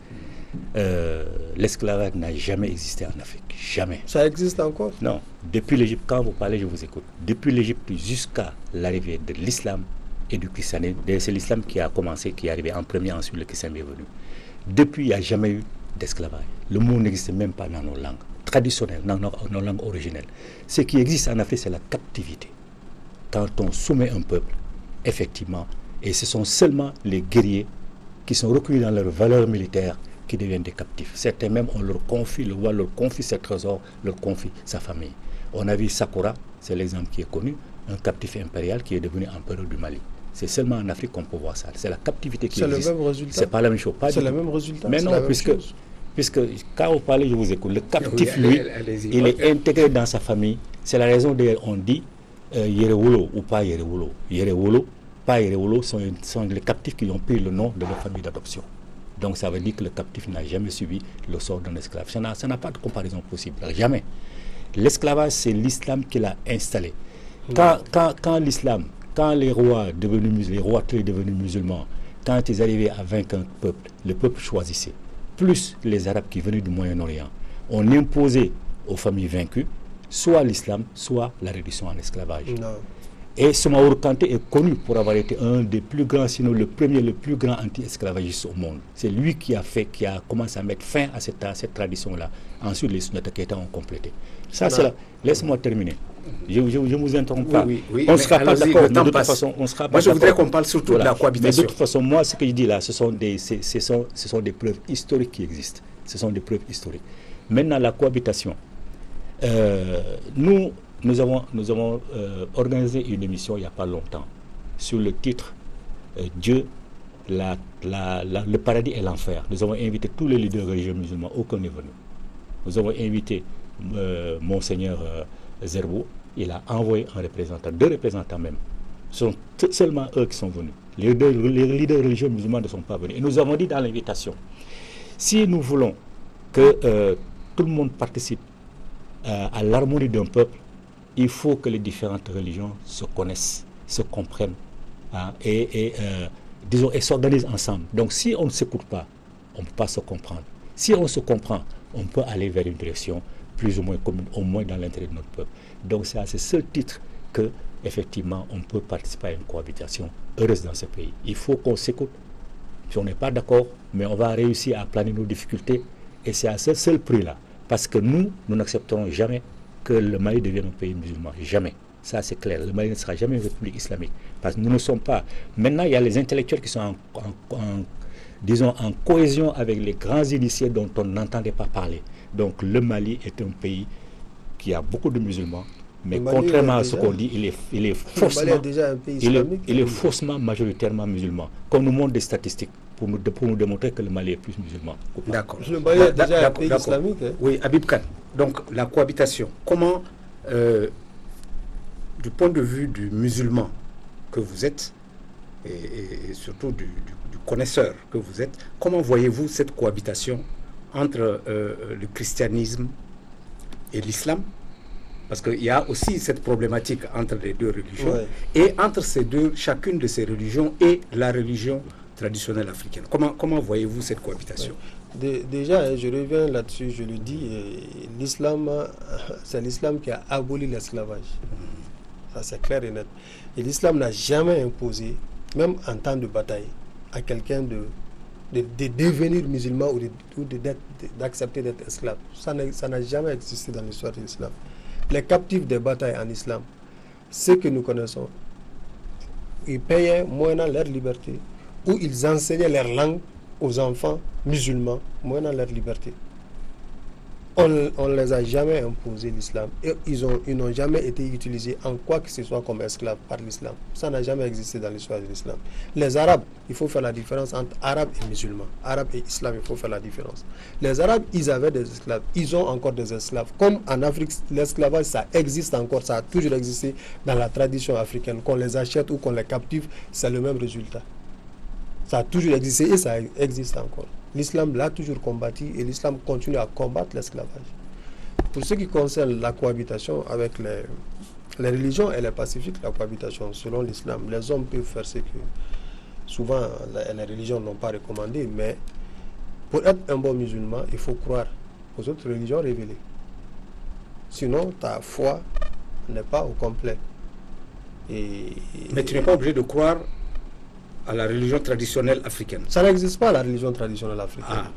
L'esclavage n'a jamais existé en Afrique, jamais. Ça existe encore? Non, depuis l'Égypte, quand vous parlez, je vous écoute. Depuis l'Égypte jusqu'à l'arrivée de l'islam et du christianisme, c'est l'islam qui a commencé, qui est arrivé en premier, ensuite le christianisme est venu. Depuis, il n'y a jamais eu d'esclavage. Le mot n'existe même pas dans nos langues traditionnelles, dans nos langues originelles. Ce qui existe en Afrique, c'est la captivité. Quand on soumet un peuple, effectivement, et ce sont seulement les guerriers qui sont recueillis dans leurs valeurs militaires qui deviennent des captifs. Certains même, on leur confie, le roi leur confie ses trésors, leur confie sa famille. On a vu Sakura, c'est l'exemple qui est connu, un captif impérial qui est devenu empereur du Mali. C'est seulement en Afrique qu'on peut voir ça. C'est la captivité qui existe. C'est le même résultat. C'est pas la même chose. C'est le même résultat. Mais non, puisque quand vous parlez, je vous écoute, le captif, lui, il est intégré dans sa famille. C'est la raison d'ailleurs on dit Yerewolo ou pas Yerewolo. Yerewolo, pas Yerewolo sont les captifs qui ont pris le nom de leur famille d'adoption. Donc ça veut dire que le captif n'a jamais subi le sort d'un esclave. Ça n'a pas de comparaison possible. Jamais. L'esclavage, c'est l'islam qui l'a installé. Quand l'islam, quand les rois devenus musulmans, quand ils arrivaient à vaincre un peuple, le peuple choisissait. Plus les Arabes qui venaient du Moyen-Orient, on imposait aux familles vaincues soit l'islam, soit la réduction en esclavage. Non. Et Soumaoro Kanté est connu pour avoir été un des plus grands, sinon le plus grand anti-esclavagiste au monde. C'est lui qui a commencé à mettre fin à cette tradition-là. Ensuite, les Sunnata Keita ont complété. Ça, c'est là. Laisse-moi terminer. Je ne vous interromps pas. Oui, on ne sera pas d'accord. De toute façon, on sera pas. Moi, je voudrais qu'on parle surtout de la cohabitation. Mais de toute façon, moi, ce que je dis là, ce sont des preuves historiques qui existent. Ce sont des preuves historiques. Maintenant, la cohabitation. Nous avons organisé une émission il n'y a pas longtemps sur le titre Dieu, le paradis et l'enfer. Nous avons invité tous les leaders religieux musulmans, aucun n'est venu. Nous avons invité Monseigneur Zerbo, il a envoyé un représentant, 2 représentants même. Ce sont seulement eux qui sont venus. Les leaders religieux musulmans ne sont pas venus. Et nous avons dit dans l'invitation, si nous voulons que tout le monde participe à l'harmonie d'un peuple, il faut que les différentes religions se connaissent, se comprennent et s'organisent ensemble. Donc si on ne s'écoute pas, on ne peut pas se comprendre. Si on se comprend, on peut aller vers une direction plus ou moins commune, au moins dans l'intérêt de notre peuple. Donc c'est à ce seul titre que, effectivement, on peut participer à une cohabitation heureuse dans ce pays. Il faut qu'on s'écoute. Si on n'est pas d'accord, mais on va réussir à planer nos difficultés. Et c'est à ce seul prix-là. Parce que nous n'accepterons jamais que le Mali devienne un pays musulman. Jamais. Ça, c'est clair. Le Mali ne sera jamais une république islamique. Parce que nous ne sommes pas... Maintenant, il y a les intellectuels qui sont en cohésion avec les grands initiés dont on n'entendait pas parler. Donc, le Mali est un pays qui a beaucoup de musulmans. Mais contrairement à ce qu'on dit, il est faussement majoritairement musulman. Comme nous montrent des statistiques pour nous démontrer que le Mali est plus musulman. D'accord. Le Mali est déjà un pays islamique. Hein? Oui, Habib Khan. Donc la cohabitation, comment, du point de vue du musulman que vous êtes, et surtout du connaisseur que vous êtes, comment voyez-vous cette cohabitation entre le christianisme et l'islam? Parce qu'il y a aussi cette problématique entre les deux religions, et entre chacune de ces religions et la religion traditionnelle africaine. Comment voyez-vous cette cohabitation? Déjà, je reviens là-dessus, je le dis, l'islam, c'est l'islam qui a aboli l'esclavage. Ça, c'est clair et net. Et l'islam n'a jamais imposé, même en temps de bataille, à quelqu'un de devenir musulman ou d'accepter d'être esclave. Ça n'a jamais existé dans l'histoire de l'islam. Les captifs des batailles en islam, ceux que nous connaissons, ils payaient moyennant leur liberté, ou ils enseignaient leur langue aux enfants musulmans, moyennant leur liberté. On ne les a jamais imposé l'islam, et ils n'ont jamais été utilisés en quoi que ce soit comme esclaves par l'islam. Ça n'a jamais existé dans l'histoire de l'islam. Les Arabes, il faut faire la différence entre Arabes et musulmans. Arabes et islam, il faut faire la différence. Les Arabes, ils avaient des esclaves, ils ont encore des esclaves. Comme en Afrique, l'esclavage, ça existe encore, ça a toujours existé dans la tradition africaine. Qu'on les achète ou qu'on les captive, c'est le même résultat. Ça a toujours existé et ça existe encore. L'islam l'a toujours combattu et l'islam continue à combattre l'esclavage. Pour ce qui concerne la cohabitation avec les religions, elle est pacifique, la cohabitation. Selon l'islam, les hommes peuvent faire ce que souvent les religions n'ont pas recommandé, mais pour être un bon musulman, il faut croire aux autres religions révélées. Sinon, ta foi n'est pas au complet. Mais tu n'es pas obligé de croire à la religion traditionnelle africaine. Ça n'existe pas, la religion traditionnelle africaine. Ah.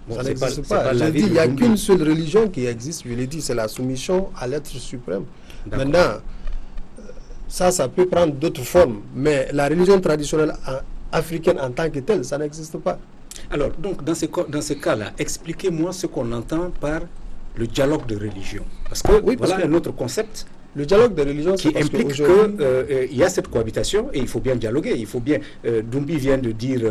Bon, ça n'existe pas. Je dis, il n'y a qu'une seule religion qui existe, je l'ai dit, c'est la soumission à l'être suprême. Maintenant, ça peut prendre d'autres formes, mais la religion traditionnelle africaine en tant que telle, ça n'existe pas. Alors, donc, dans ce cas-là, expliquez-moi ce qu'on entend par le dialogue de religion. Parce que voilà un autre concept. Le dialogue de religion qui implique qu'il y a cette cohabitation et il faut bien dialoguer. Il faut bien. Doumbi vient de dire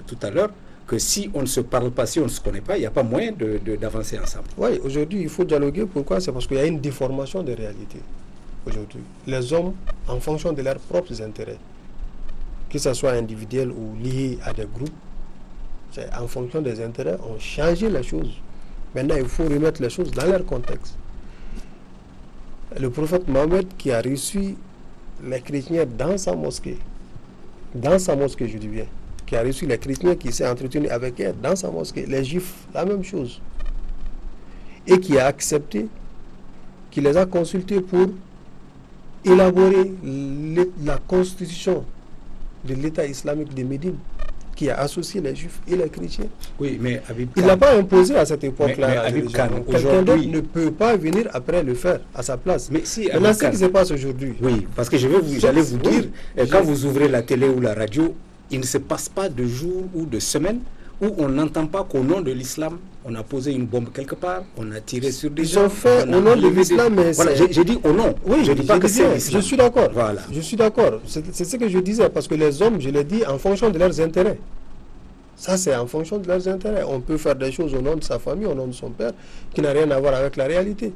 tout à l'heure que si on ne se parle pas, si on ne se connaît pas, il n'y a pas moyen d'avancer ensemble. Oui, aujourd'hui, il faut dialoguer. Pourquoi? C'est parce qu'il y a une déformation des réalités. Aujourd'hui, les hommes, en fonction de leurs propres intérêts, que ce soit individuel ou lié à des groupes, c'est en fonction des intérêts, ont changé les choses. Maintenant, il faut remettre les choses dans leur contexte. Le prophète Mohammed qui a reçu les chrétiens dans sa mosquée, je dis bien, qui a reçu les chrétiens qui s'est entretenu avec eux dans sa mosquée, les juifs, la même chose, et qui a accepté, qui les a consultés pour élaborer la constitution de l'État islamique de Médine, qui a associé les juifs et les chrétiens. Oui, mais Habib il n'a pas imposé à cette époque-là. Quelqu'un d'autre ne peut pas venir après le faire à sa place. Mais si, maintenant, ce qui se passe aujourd'hui. Oui, parce que j'allais vous dire, quand vous ouvrez la télé ou la radio, il ne se passe pas de jour ou de semaine où on n'entend pas qu'au nom de l'islam, on a posé une bombe quelque part, on a tiré sur des gens. Ils ont fait au nom de l'islam, mais voilà, j'ai dit au nom. Oui, je dis pas que c'est je suis d'accord. Voilà. Je suis d'accord. C'est ce que je disais, parce que les hommes, je l'ai dit, en fonction de leurs intérêts. Ça, c'est en fonction de leurs intérêts. On peut faire des choses au nom de sa famille, au nom de son père, qui n'a rien à voir avec la réalité.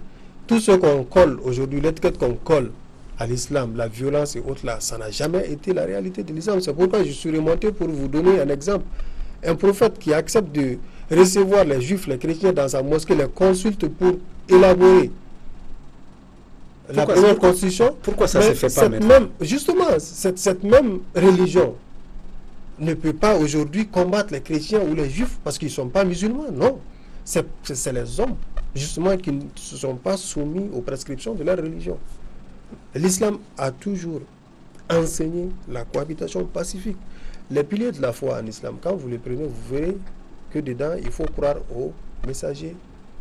Tout ce qu'on colle aujourd'hui, l'étiquette qu'on colle à l'islam, la violence et autres là, ça n'a jamais été la réalité de l'islam. C'est pourquoi je suis remonté pour vous donner un exemple. Un prophète qui accepte de recevoir les juifs, les chrétiens dans sa mosquée, les consulte pour élaborer la première constitution. Pourquoi ça ne se fait pas maintenant? Justement, cette même religion ne peut pas aujourd'hui combattre les chrétiens ou les juifs parce qu'ils ne sont pas musulmans. Non, c'est les hommes justement qui ne se sont pas soumis aux prescriptions de leur religion. L'islam a toujours enseigné la cohabitation pacifique. Les piliers de la foi en islam, quand vous les prenez, vous verrez que dedans, il faut croire aux messagers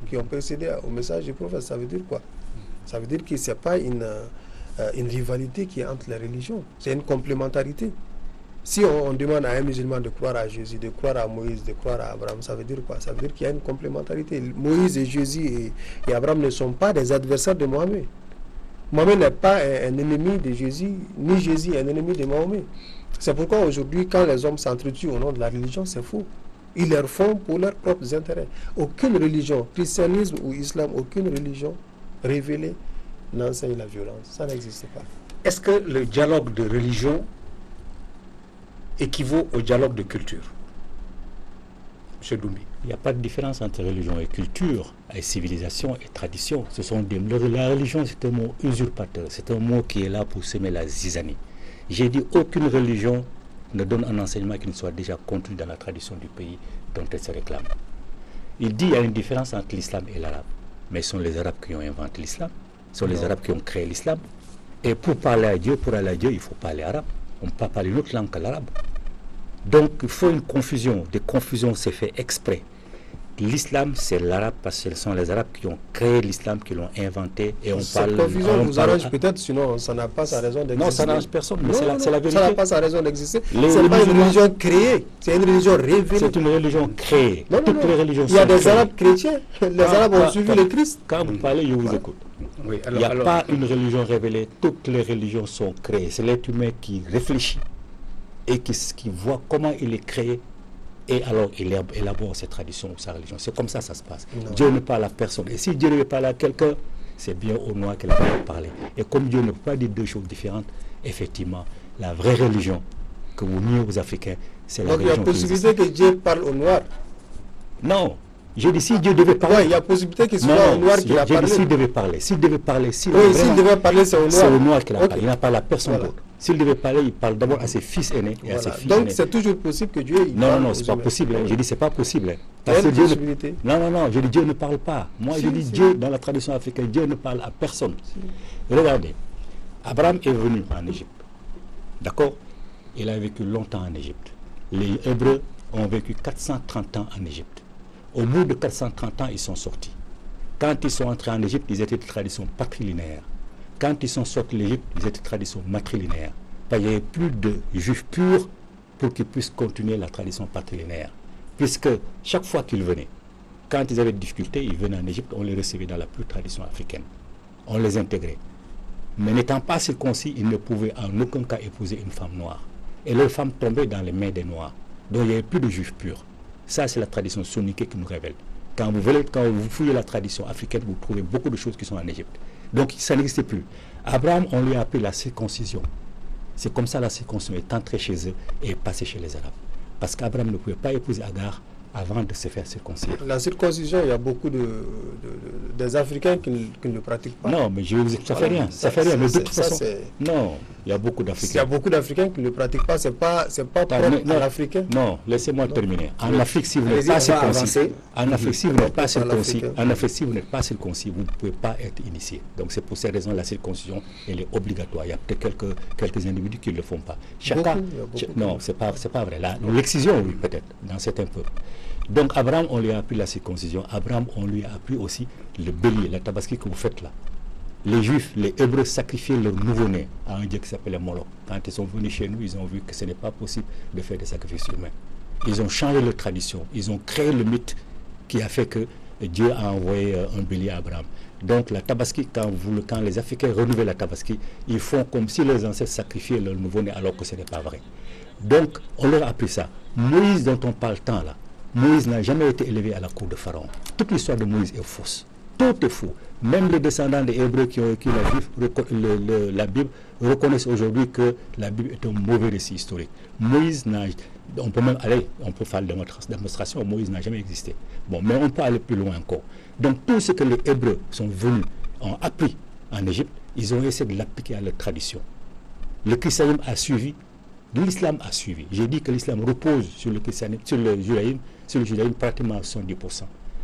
qui ont précédé au message du prophète. Ça veut dire quoi? Ça veut dire que ce n'est pas une rivalité qui est entre les religions, c'est une complémentarité. Si on demande à un musulman de croire à Jésus, de croire à Moïse, de croire à Abraham, ça veut dire quoi? Ça veut dire qu'il y a une complémentarité. Moïse et Jésus et Abraham ne sont pas des adversaires de Mohamed. Mohamed n'est pas un ennemi de Jésus, ni Jésus un ennemi de Mohamed. C'est pourquoi aujourd'hui, quand les hommes s'entretuent au nom de la religion, c'est faux. Ils le font pour leurs propres intérêts. Aucune religion, christianisme ou islam, aucune religion révélée n'enseigne la violence. Ça n'existe pas. Est-ce que le dialogue de religion équivaut au dialogue de culture. M. Doumbé. Il n'y a pas de différence entre religion et culture, et civilisation et tradition. La religion, c'est un mot usurpateur, c'est un mot qui est là pour semer la zizanie. J'ai dit aucune religion ne donne un enseignement qui ne soit déjà contenu dans la tradition du pays dont elle se réclame. Il dit qu'il y a une différence entre l'islam et l'arabe. Mais ce sont les arabes qui ont inventé l'islam, ce sont les arabes qui ont créé l'islam. Et pour parler à Dieu, il faut parler arabe. On ne peut pas parler une autre langue que l'arabe. Donc il faut une confusion. Des confusions, c'est fait exprès. L'islam, c'est l'arabe parce que ce sont les arabes qui ont créé l'islam, qui l'ont inventé. Et on cette confusion vous arrange peut-être, sinon ça n'a pas sa raison d'exister. Non, ça n'arrange personne, mais c'est la vérité. Ça n'a pas sa raison d'exister. C'est pas une religion créée, c'est une religion révélée. C'est une religion créée. Non, toutes les religions il y a des arabes chrétiens. Les arabes ont suivi le Christ. Quand vous parlez, je vous écoute. Oui, il n'y a pas une religion révélée. Toutes les religions sont créées. C'est l'être humain qui réfléchit et qui voit comment il est créé. Et alors, il élabore ses traditions ou sa religion. C'est comme ça que ça se passe. Non. Dieu ne parle à personne. Et si Dieu ne veut parler à quelqu'un, c'est bien au noir qu'il va parler. Et comme Dieu ne peut pas dire deux choses différentes, effectivement, la vraie religion que vous niez aux Africains, c'est la religion. Donc, il y a possibilité que Dieu parle au noir? Non. J'ai dit si Dieu devait parler. Oui, il y a possibilité qu'il soit au noir qui a parlé. S'il devait parler. S'il devait parler. S'il devait parler, c'est au noir. C'est au noir qu'il a parlé. Il n'a pas la personne d'autre. S'il devait parler, il parle d'abord à ses fils aînés et à ses filles aînées. Donc c'est toujours possible que Dieu... Non, c'est pas possible. J'ai dit c'est pas possible. Parce que Dieu non, je dis Dieu ne parle pas. Moi, je dis Dieu, dans la tradition africaine, Dieu ne parle à personne. Regardez, Abraham est venu en Égypte. D'accord? Il a vécu longtemps en Égypte. Les Hébreux ont vécu 430 ans en Égypte. Au bout de 430 ans, ils sont sortis. Quand ils sont entrés en Égypte, ils étaient de tradition patrilinéaire. Quand ils sont sortis de l'Égypte, ils étaient de tradition matrilinéaire. Il n'y avait plus de juifs purs pour qu'ils puissent continuer la tradition patrilinéaire. Puisque chaque fois qu'ils venaient, quand ils avaient des difficultés, ils venaient en Égypte, on les recevait dans la plus tradition africaine. On les intégrait. Mais n'étant pas circoncis, ils ne pouvaient en aucun cas épouser une femme noire. Et leurs femmes tombaient dans les mains des noirs. Donc il n'y avait plus de juifs purs. Ça, c'est la tradition sunnique qui nous révèle. Quand vous fouillez la tradition africaine, vous trouvez beaucoup de choses qui sont en Égypte. Donc ça n'existait plus. Abraham, on lui a appelé la circoncision. C'est comme ça la circoncision est entrée chez eux et est passée chez les Arabes. Parce qu'Abraham ne pouvait pas épouser Agar avant de se faire circoncire. La circoncision, il y a beaucoup des Africains qui ne le pratiquent pas. Non, mais je vais vous dire, ça fait rien. Ça fait rien. Mais de toute façon, non, il y a beaucoup d'Africains. Il y a beaucoup d'Africains qui ne le pratiquent pas. C'est pas propre à l'Africain. Non, laissez-moi terminer. En Afrique, si vous n'êtes pas circoncis, vous n'êtes pas circoncis, vous ne pouvez pas être initié. Donc c'est pour ces raisons la circoncision, elle est obligatoire. Il y a peut-être quelques individus qui ne le font pas. Chacun. Non, c'est pas vrai. L'excision, oui, peut-être, dans certains peuples. Donc Abraham, on lui a appris la circoncision. Abraham, on lui a appris aussi le bélier, la tabaski que vous faites là. Les Juifs, les Hébreux sacrifiaient leur nouveau-né à un dieu qui s'appelait Moloch. Quand ils sont venus chez nous, ils ont vu que ce n'est pas possible de faire des sacrifices humains. Ils ont changé leur tradition. Ils ont créé le mythe qui a fait que Dieu a envoyé un bélier à Abraham. Donc la tabaski, quand les Africains renouvellent la tabaski, ils font comme si leurs ancêtres sacrifiaient leur nouveau-né alors que ce n'est pas vrai. Donc on leur a appris ça. Moïse, dont on parle tant là, Moïse n'a jamais été élevé à la cour de Pharaon. Toute l'histoire de Moïse est fausse. Tout est faux. Même les descendants des Hébreux qui ont écrit la Bible reconnaissent aujourd'hui que la Bible est un mauvais récit historique. Moïse on peut faire de démonstration, Moïse n'a jamais existé. Bon, mais on peut aller plus loin encore. Donc tout ce que les Hébreux sont venus, ont appris en Égypte, ils ont essayé de l'appliquer à leur tradition. Le christianisme a suivi, l'islam a suivi. J'ai dit que l'islam repose sur le christianisme, sur le judaïsme pratiquement à 70%.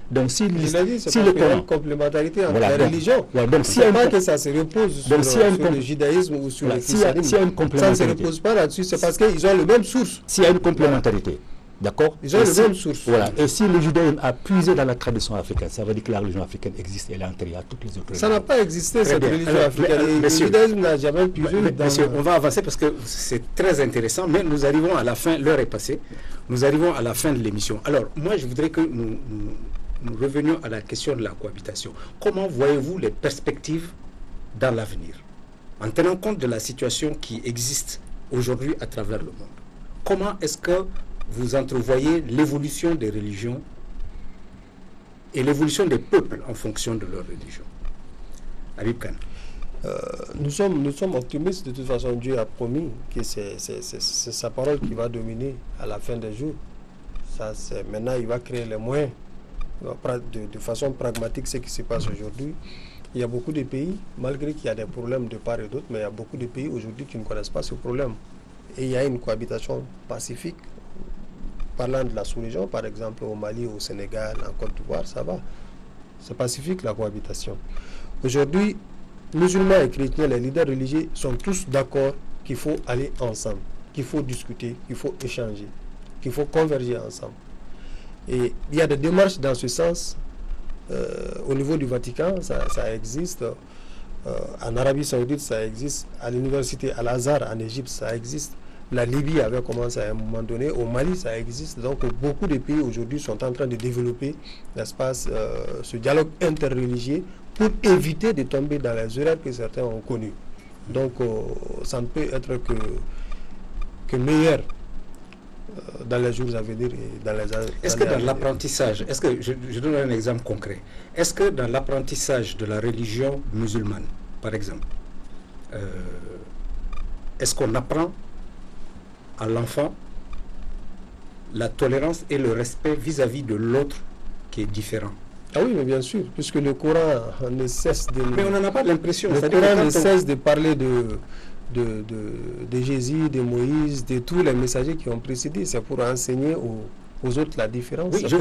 Donc si le Coran, une complémentarité entre les religions, donc si pas que ça se repose sur le judaïsme ou sur le christianisme, ça ne se repose pas là-dessus, c'est parce qu'ils ont les mêmes sources. S'il y a une complémentarité, d'accord? Ils ont les mêmes sources. Voilà. Et si le judaïsme a puisé dans la tradition africaine, ça veut dire que la religion africaine existe et elle est antérieure à toutes les autres religions. Ça n'a pas existé, cette religion africaine. Le judaïsme n'a jamais puisé. Monsieur, on va avancer parce que c'est très intéressant, mais nous arrivons à la fin, l'heure est passée, nous arrivons à la fin de l'émission. Alors, moi, je voudrais que nous revenions à la question de la cohabitation. Comment voyez-vous les perspectives dans l'avenir, en tenant compte de la situation qui existe aujourd'hui à travers le monde? Comment est-ce que vous entrevoyez l'évolution des religions et l'évolution des peuples en fonction de leur religion? Habib Khan. Nous sommes optimistes. De toute façon, Dieu a promis que c'est sa parole qui va dominer à la fin des jours. Maintenant, il va créer les moyens. De façon pragmatique, ce qui se passe aujourd'hui. Il y a beaucoup de pays, malgré qu'il y a des problèmes de part et d'autre, mais il y a beaucoup de pays aujourd'hui qui ne connaissent pas ce problème. Et il y a une cohabitation pacifique. Parlant de la sous-région, par exemple au Mali, au Sénégal, en Côte d'Ivoire, ça va. C'est pacifique la cohabitation. Aujourd'hui, musulmans et chrétiens, les leaders religieux sont tous d'accord qu'il faut aller ensemble, qu'il faut discuter, qu'il faut échanger, qu'il faut converger ensemble. Et il y a des démarches dans ce sens. Au niveau du Vatican, ça existe. En Arabie Saoudite, ça existe. À l'université Al-Azhar, en Égypte, ça existe. La Libye avait commencé à un moment donné. Au Mali, ça existe. Donc, beaucoup de pays aujourd'hui sont en train de développer, n'est-ce pas, ce dialogue interreligieux pour éviter de tomber dans les erreurs que certains ont connues. Donc, ça ne peut être que meilleur dans les jours à venir et dans les années. Est-ce que dans l'apprentissage, est-ce que je donne un exemple concret, est-ce que dans l'apprentissage de la religion musulmane, par exemple, est-ce qu'on apprend à l'enfant la tolérance et le respect vis-à-vis de l'autre qui est différent? Ah oui, mais bien sûr, puisque le Coran ne cesse de... Mais on n'en a pas l'impression. Le Coran ne cesse de parler de Jésus, de Moïse, de tous les messagers qui ont précédé. C'est pour enseigner aux autres la différence. Oui, je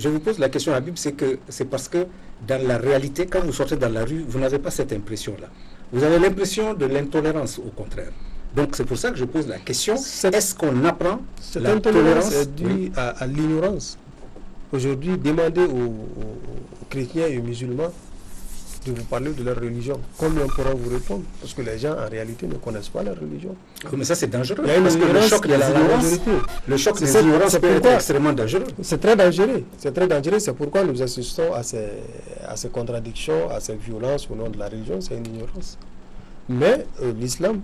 vous pose la question, Habib, c'est parce que dans la réalité, quand vous sortez dans la rue, vous n'avez pas cette impression-là. Vous avez l'impression de l'intolérance, au contraire. Donc c'est pour ça que je pose la question, est-ce qu'on apprend la tolérance? C'est dû à l'ignorance. Aujourd'hui, demandez aux chrétiens et aux musulmans de vous parler de leur religion. Combien pourront vous répondre? Parce que les gens, en réalité, ne connaissent pas leur religion. Mais ça, c'est dangereux. Il y a parce que le choc des ignorances peut être extrêmement dangereux. C'est très dangereux. C'est très dangereux. C'est pourquoi nous assistons à ces contradictions, à ces violences au nom de la religion. C'est une ignorance. Mais l'islam,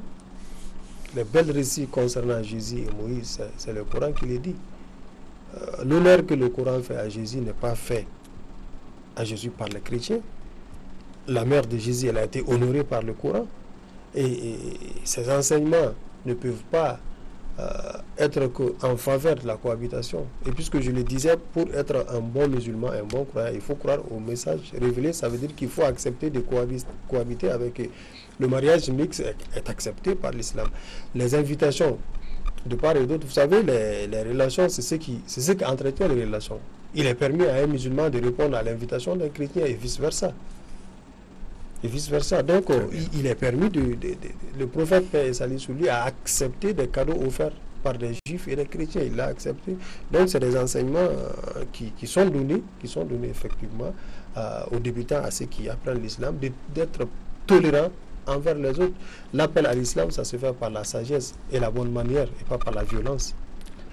les belles récits concernant Jésus et Moïse, c'est le Coran qui les dit. L'honneur que le Coran fait à Jésus n'est pas fait à Jésus par les chrétiens. La mère de Jésus, elle a été honorée par le Coran. Et ces enseignements ne peuvent pas être qu'en faveur de la cohabitation. Et puisque je le disais, pour être un bon musulman, un bon croyant, il faut croire au message révélé. Ça veut dire qu'il faut accepter de cohabiter avec eux. Le mariage mixte est accepté par l'islam. Les invitations de part et d'autre, vous savez, les relations, c'est ce qui entretient les relations. Il est permis à un musulman de répondre à l'invitation d'un chrétien et vice-versa. Et vice-versa. Donc, il est permis, le prophète, paix et salut sur lui, a accepté des cadeaux offerts par des juifs et des chrétiens. Il l'a accepté. Donc, c'est des enseignements qui sont donnés effectivement aux débutants, à ceux qui apprennent l'islam, d'être tolérants envers les autres. L'appel à l'islam, ça se fait par la sagesse et la bonne manière et pas par la violence.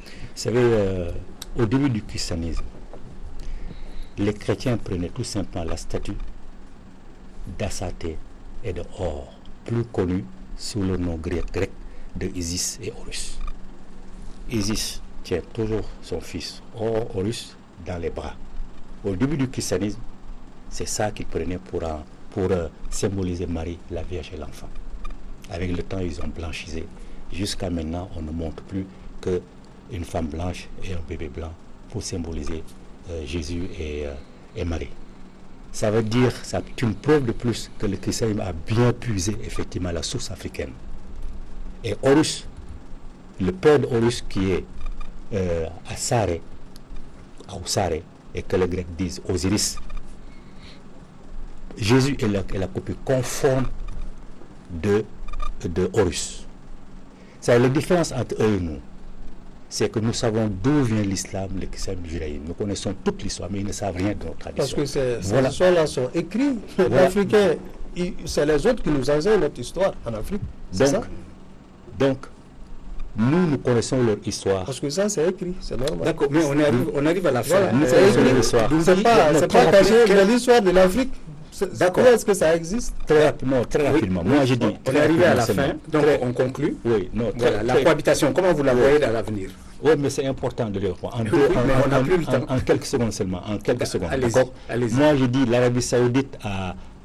Vous savez, au début du christianisme, les chrétiens prenaient tout simplement la statue d'Assaté et de Or, plus connu sous le nom grec de Isis et Horus. Isis tient toujours son fils Horus dans les bras. Au début du christianisme, c'est ça qu'ils prenaient pour symboliser Marie, la Vierge et l'enfant. Avec le temps, ils ont blanchisé. Jusqu'à maintenant, on ne montre plus qu'une femme blanche et un bébé blanc pour symboliser Jésus et Marie. Ça veut dire, c'est une preuve de plus que le christianisme a bien puisé effectivement la source africaine. Et Horus, le père d'Horus qui est Asare, et que les Grecs disent Osiris, Jésus est la copie conforme de Horus. C'est la différence entre eux et nous. C'est que nous savons d'où vient l'islam, le christianisme, le judaïsme. Nous connaissons toute l'histoire, mais ils ne savent rien de notre tradition. Parce que ces histoires-là sont écrites. Les Africains, c'est les autres qui nous enseignent notre histoire en Afrique. Donc, nous connaissons leur histoire. Parce que ça, c'est écrit, c'est normal. D'accord, mais on arrive à la fin. Voilà, c'est pas caché, mais l'histoire de l'Afrique. D'accord. Est-ce que ça existe? Très rapidement. Moi, j'ai dit. On est arrivé à la fin, donc on conclut. Oui, non. La cohabitation, comment vous la voyez à l'avenir? Oui, mais c'est important de le reprendre. En quelques secondes seulement. En quelques secondes. Allez-y. Moi, j'ai dit l'Arabie Saoudite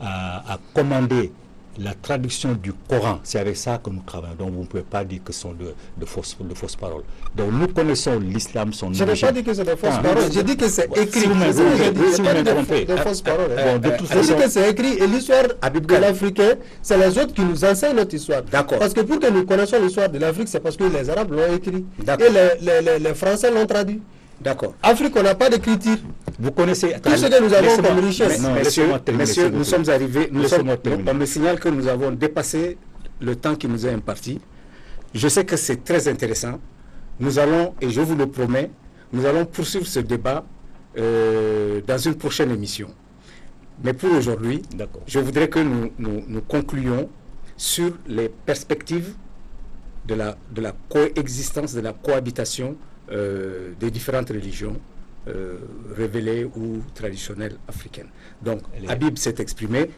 à commander la traduction du Coran. C'est avec ça que nous travaillons. Donc vous ne pouvez pas dire que ce sont de fausses paroles. Donc nous connaissons l'islam, son origine. Je n'ai pas dit que c'est de fausses paroles. J'ai dit que c'est écrit. Si vous m'interrompez. De fausses paroles. De toute façon, je dis que c'est écrit et l'histoire Habib de l'Africain, c'est les autres qui nous enseignent notre histoire. D'accord. Parce que pour que nous connaissions l'histoire de l'Afrique, c'est parce que les Arabes l'ont écrit. Et les Français l'ont traduit. D'accord. Afrique, on n'a pas d'écriture. Vous connaissez tout ce que nous avons comme richesse. Messieurs, nous sommes arrivés. On me signale que nous avons dépassé le temps qui nous est imparti. Je sais que c'est très intéressant. Nous allons, et je vous le promets, nous allons poursuivre ce débat dans une prochaine émission. Mais pour aujourd'hui, je voudrais que nous concluions sur les perspectives de la coexistence, de la cohabitation des différentes religions révélées ou traditionnelles africaines. Donc, Habib s'est exprimé.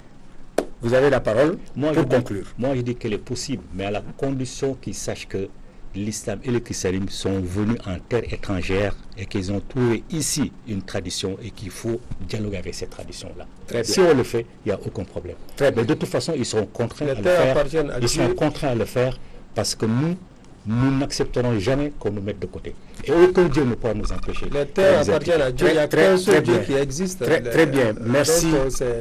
Vous avez la parole pour conclure. Moi, je dis qu'elle est possible, mais à la condition qu'ils sachent que l'islam et le christianisme sont venus en terre étrangère et qu'ils ont trouvé ici une tradition et qu'il faut dialoguer avec cette tradition-là. Si on le fait, il n'y a aucun problème. Mais de toute façon, ils seront contraints à le faire. Ils seront contraints à le faire parce que nous n'accepterons jamais qu'on nous mette de côté. Et aucun Dieu ne pourra nous empêcher. Les terres appartiennent à Dieu. Il y a qu'un seul Dieu qui existe. Très bien, merci.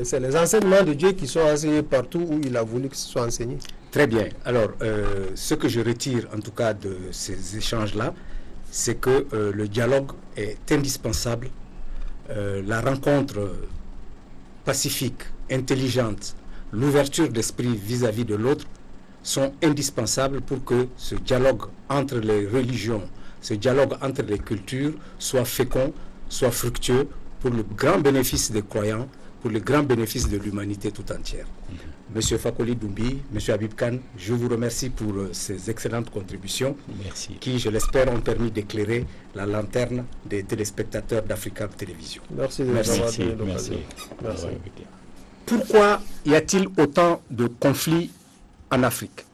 C'est les enseignements de Dieu qui sont enseignés partout où il a voulu que ce soit enseigné. Très bien. Alors, ce que je retire en tout cas de ces échanges-là, c'est que le dialogue est indispensable. La rencontre pacifique, intelligente, l'ouverture d'esprit vis-à-vis de l'autre sont indispensables pour que ce dialogue entre les religions, ce dialogue entre les cultures soit fécond, soit fructueux pour le grand bénéfice des croyants, pour le grand bénéfice de l'humanité tout entière. Monsieur Fakoli Doumbie, Monsieur Habib Kane, je vous remercie pour ces excellentes contributions qui, je l'espère, ont permis d'éclairer la lanterne des téléspectateurs d'Africa Télévision. Merci. Pourquoi y a-t-il autant de conflits en Afrique?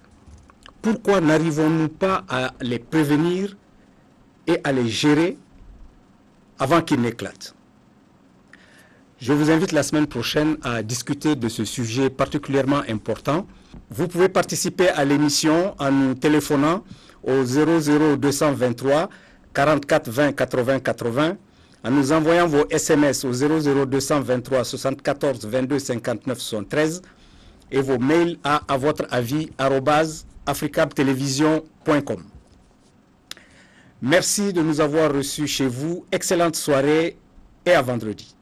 Pourquoi n'arrivons-nous pas à les prévenir et à les gérer avant qu'ils n'éclatent? Je vous invite la semaine prochaine à discuter de ce sujet particulièrement important. Vous pouvez participer à l'émission en nous téléphonant au 00223 44 20 80 80, en nous envoyant vos SMS au 00223 74 22 59 73 et vos mails à votre avis @africabtelevision.com. Merci de nous avoir reçus chez vous. Excellente soirée et à vendredi.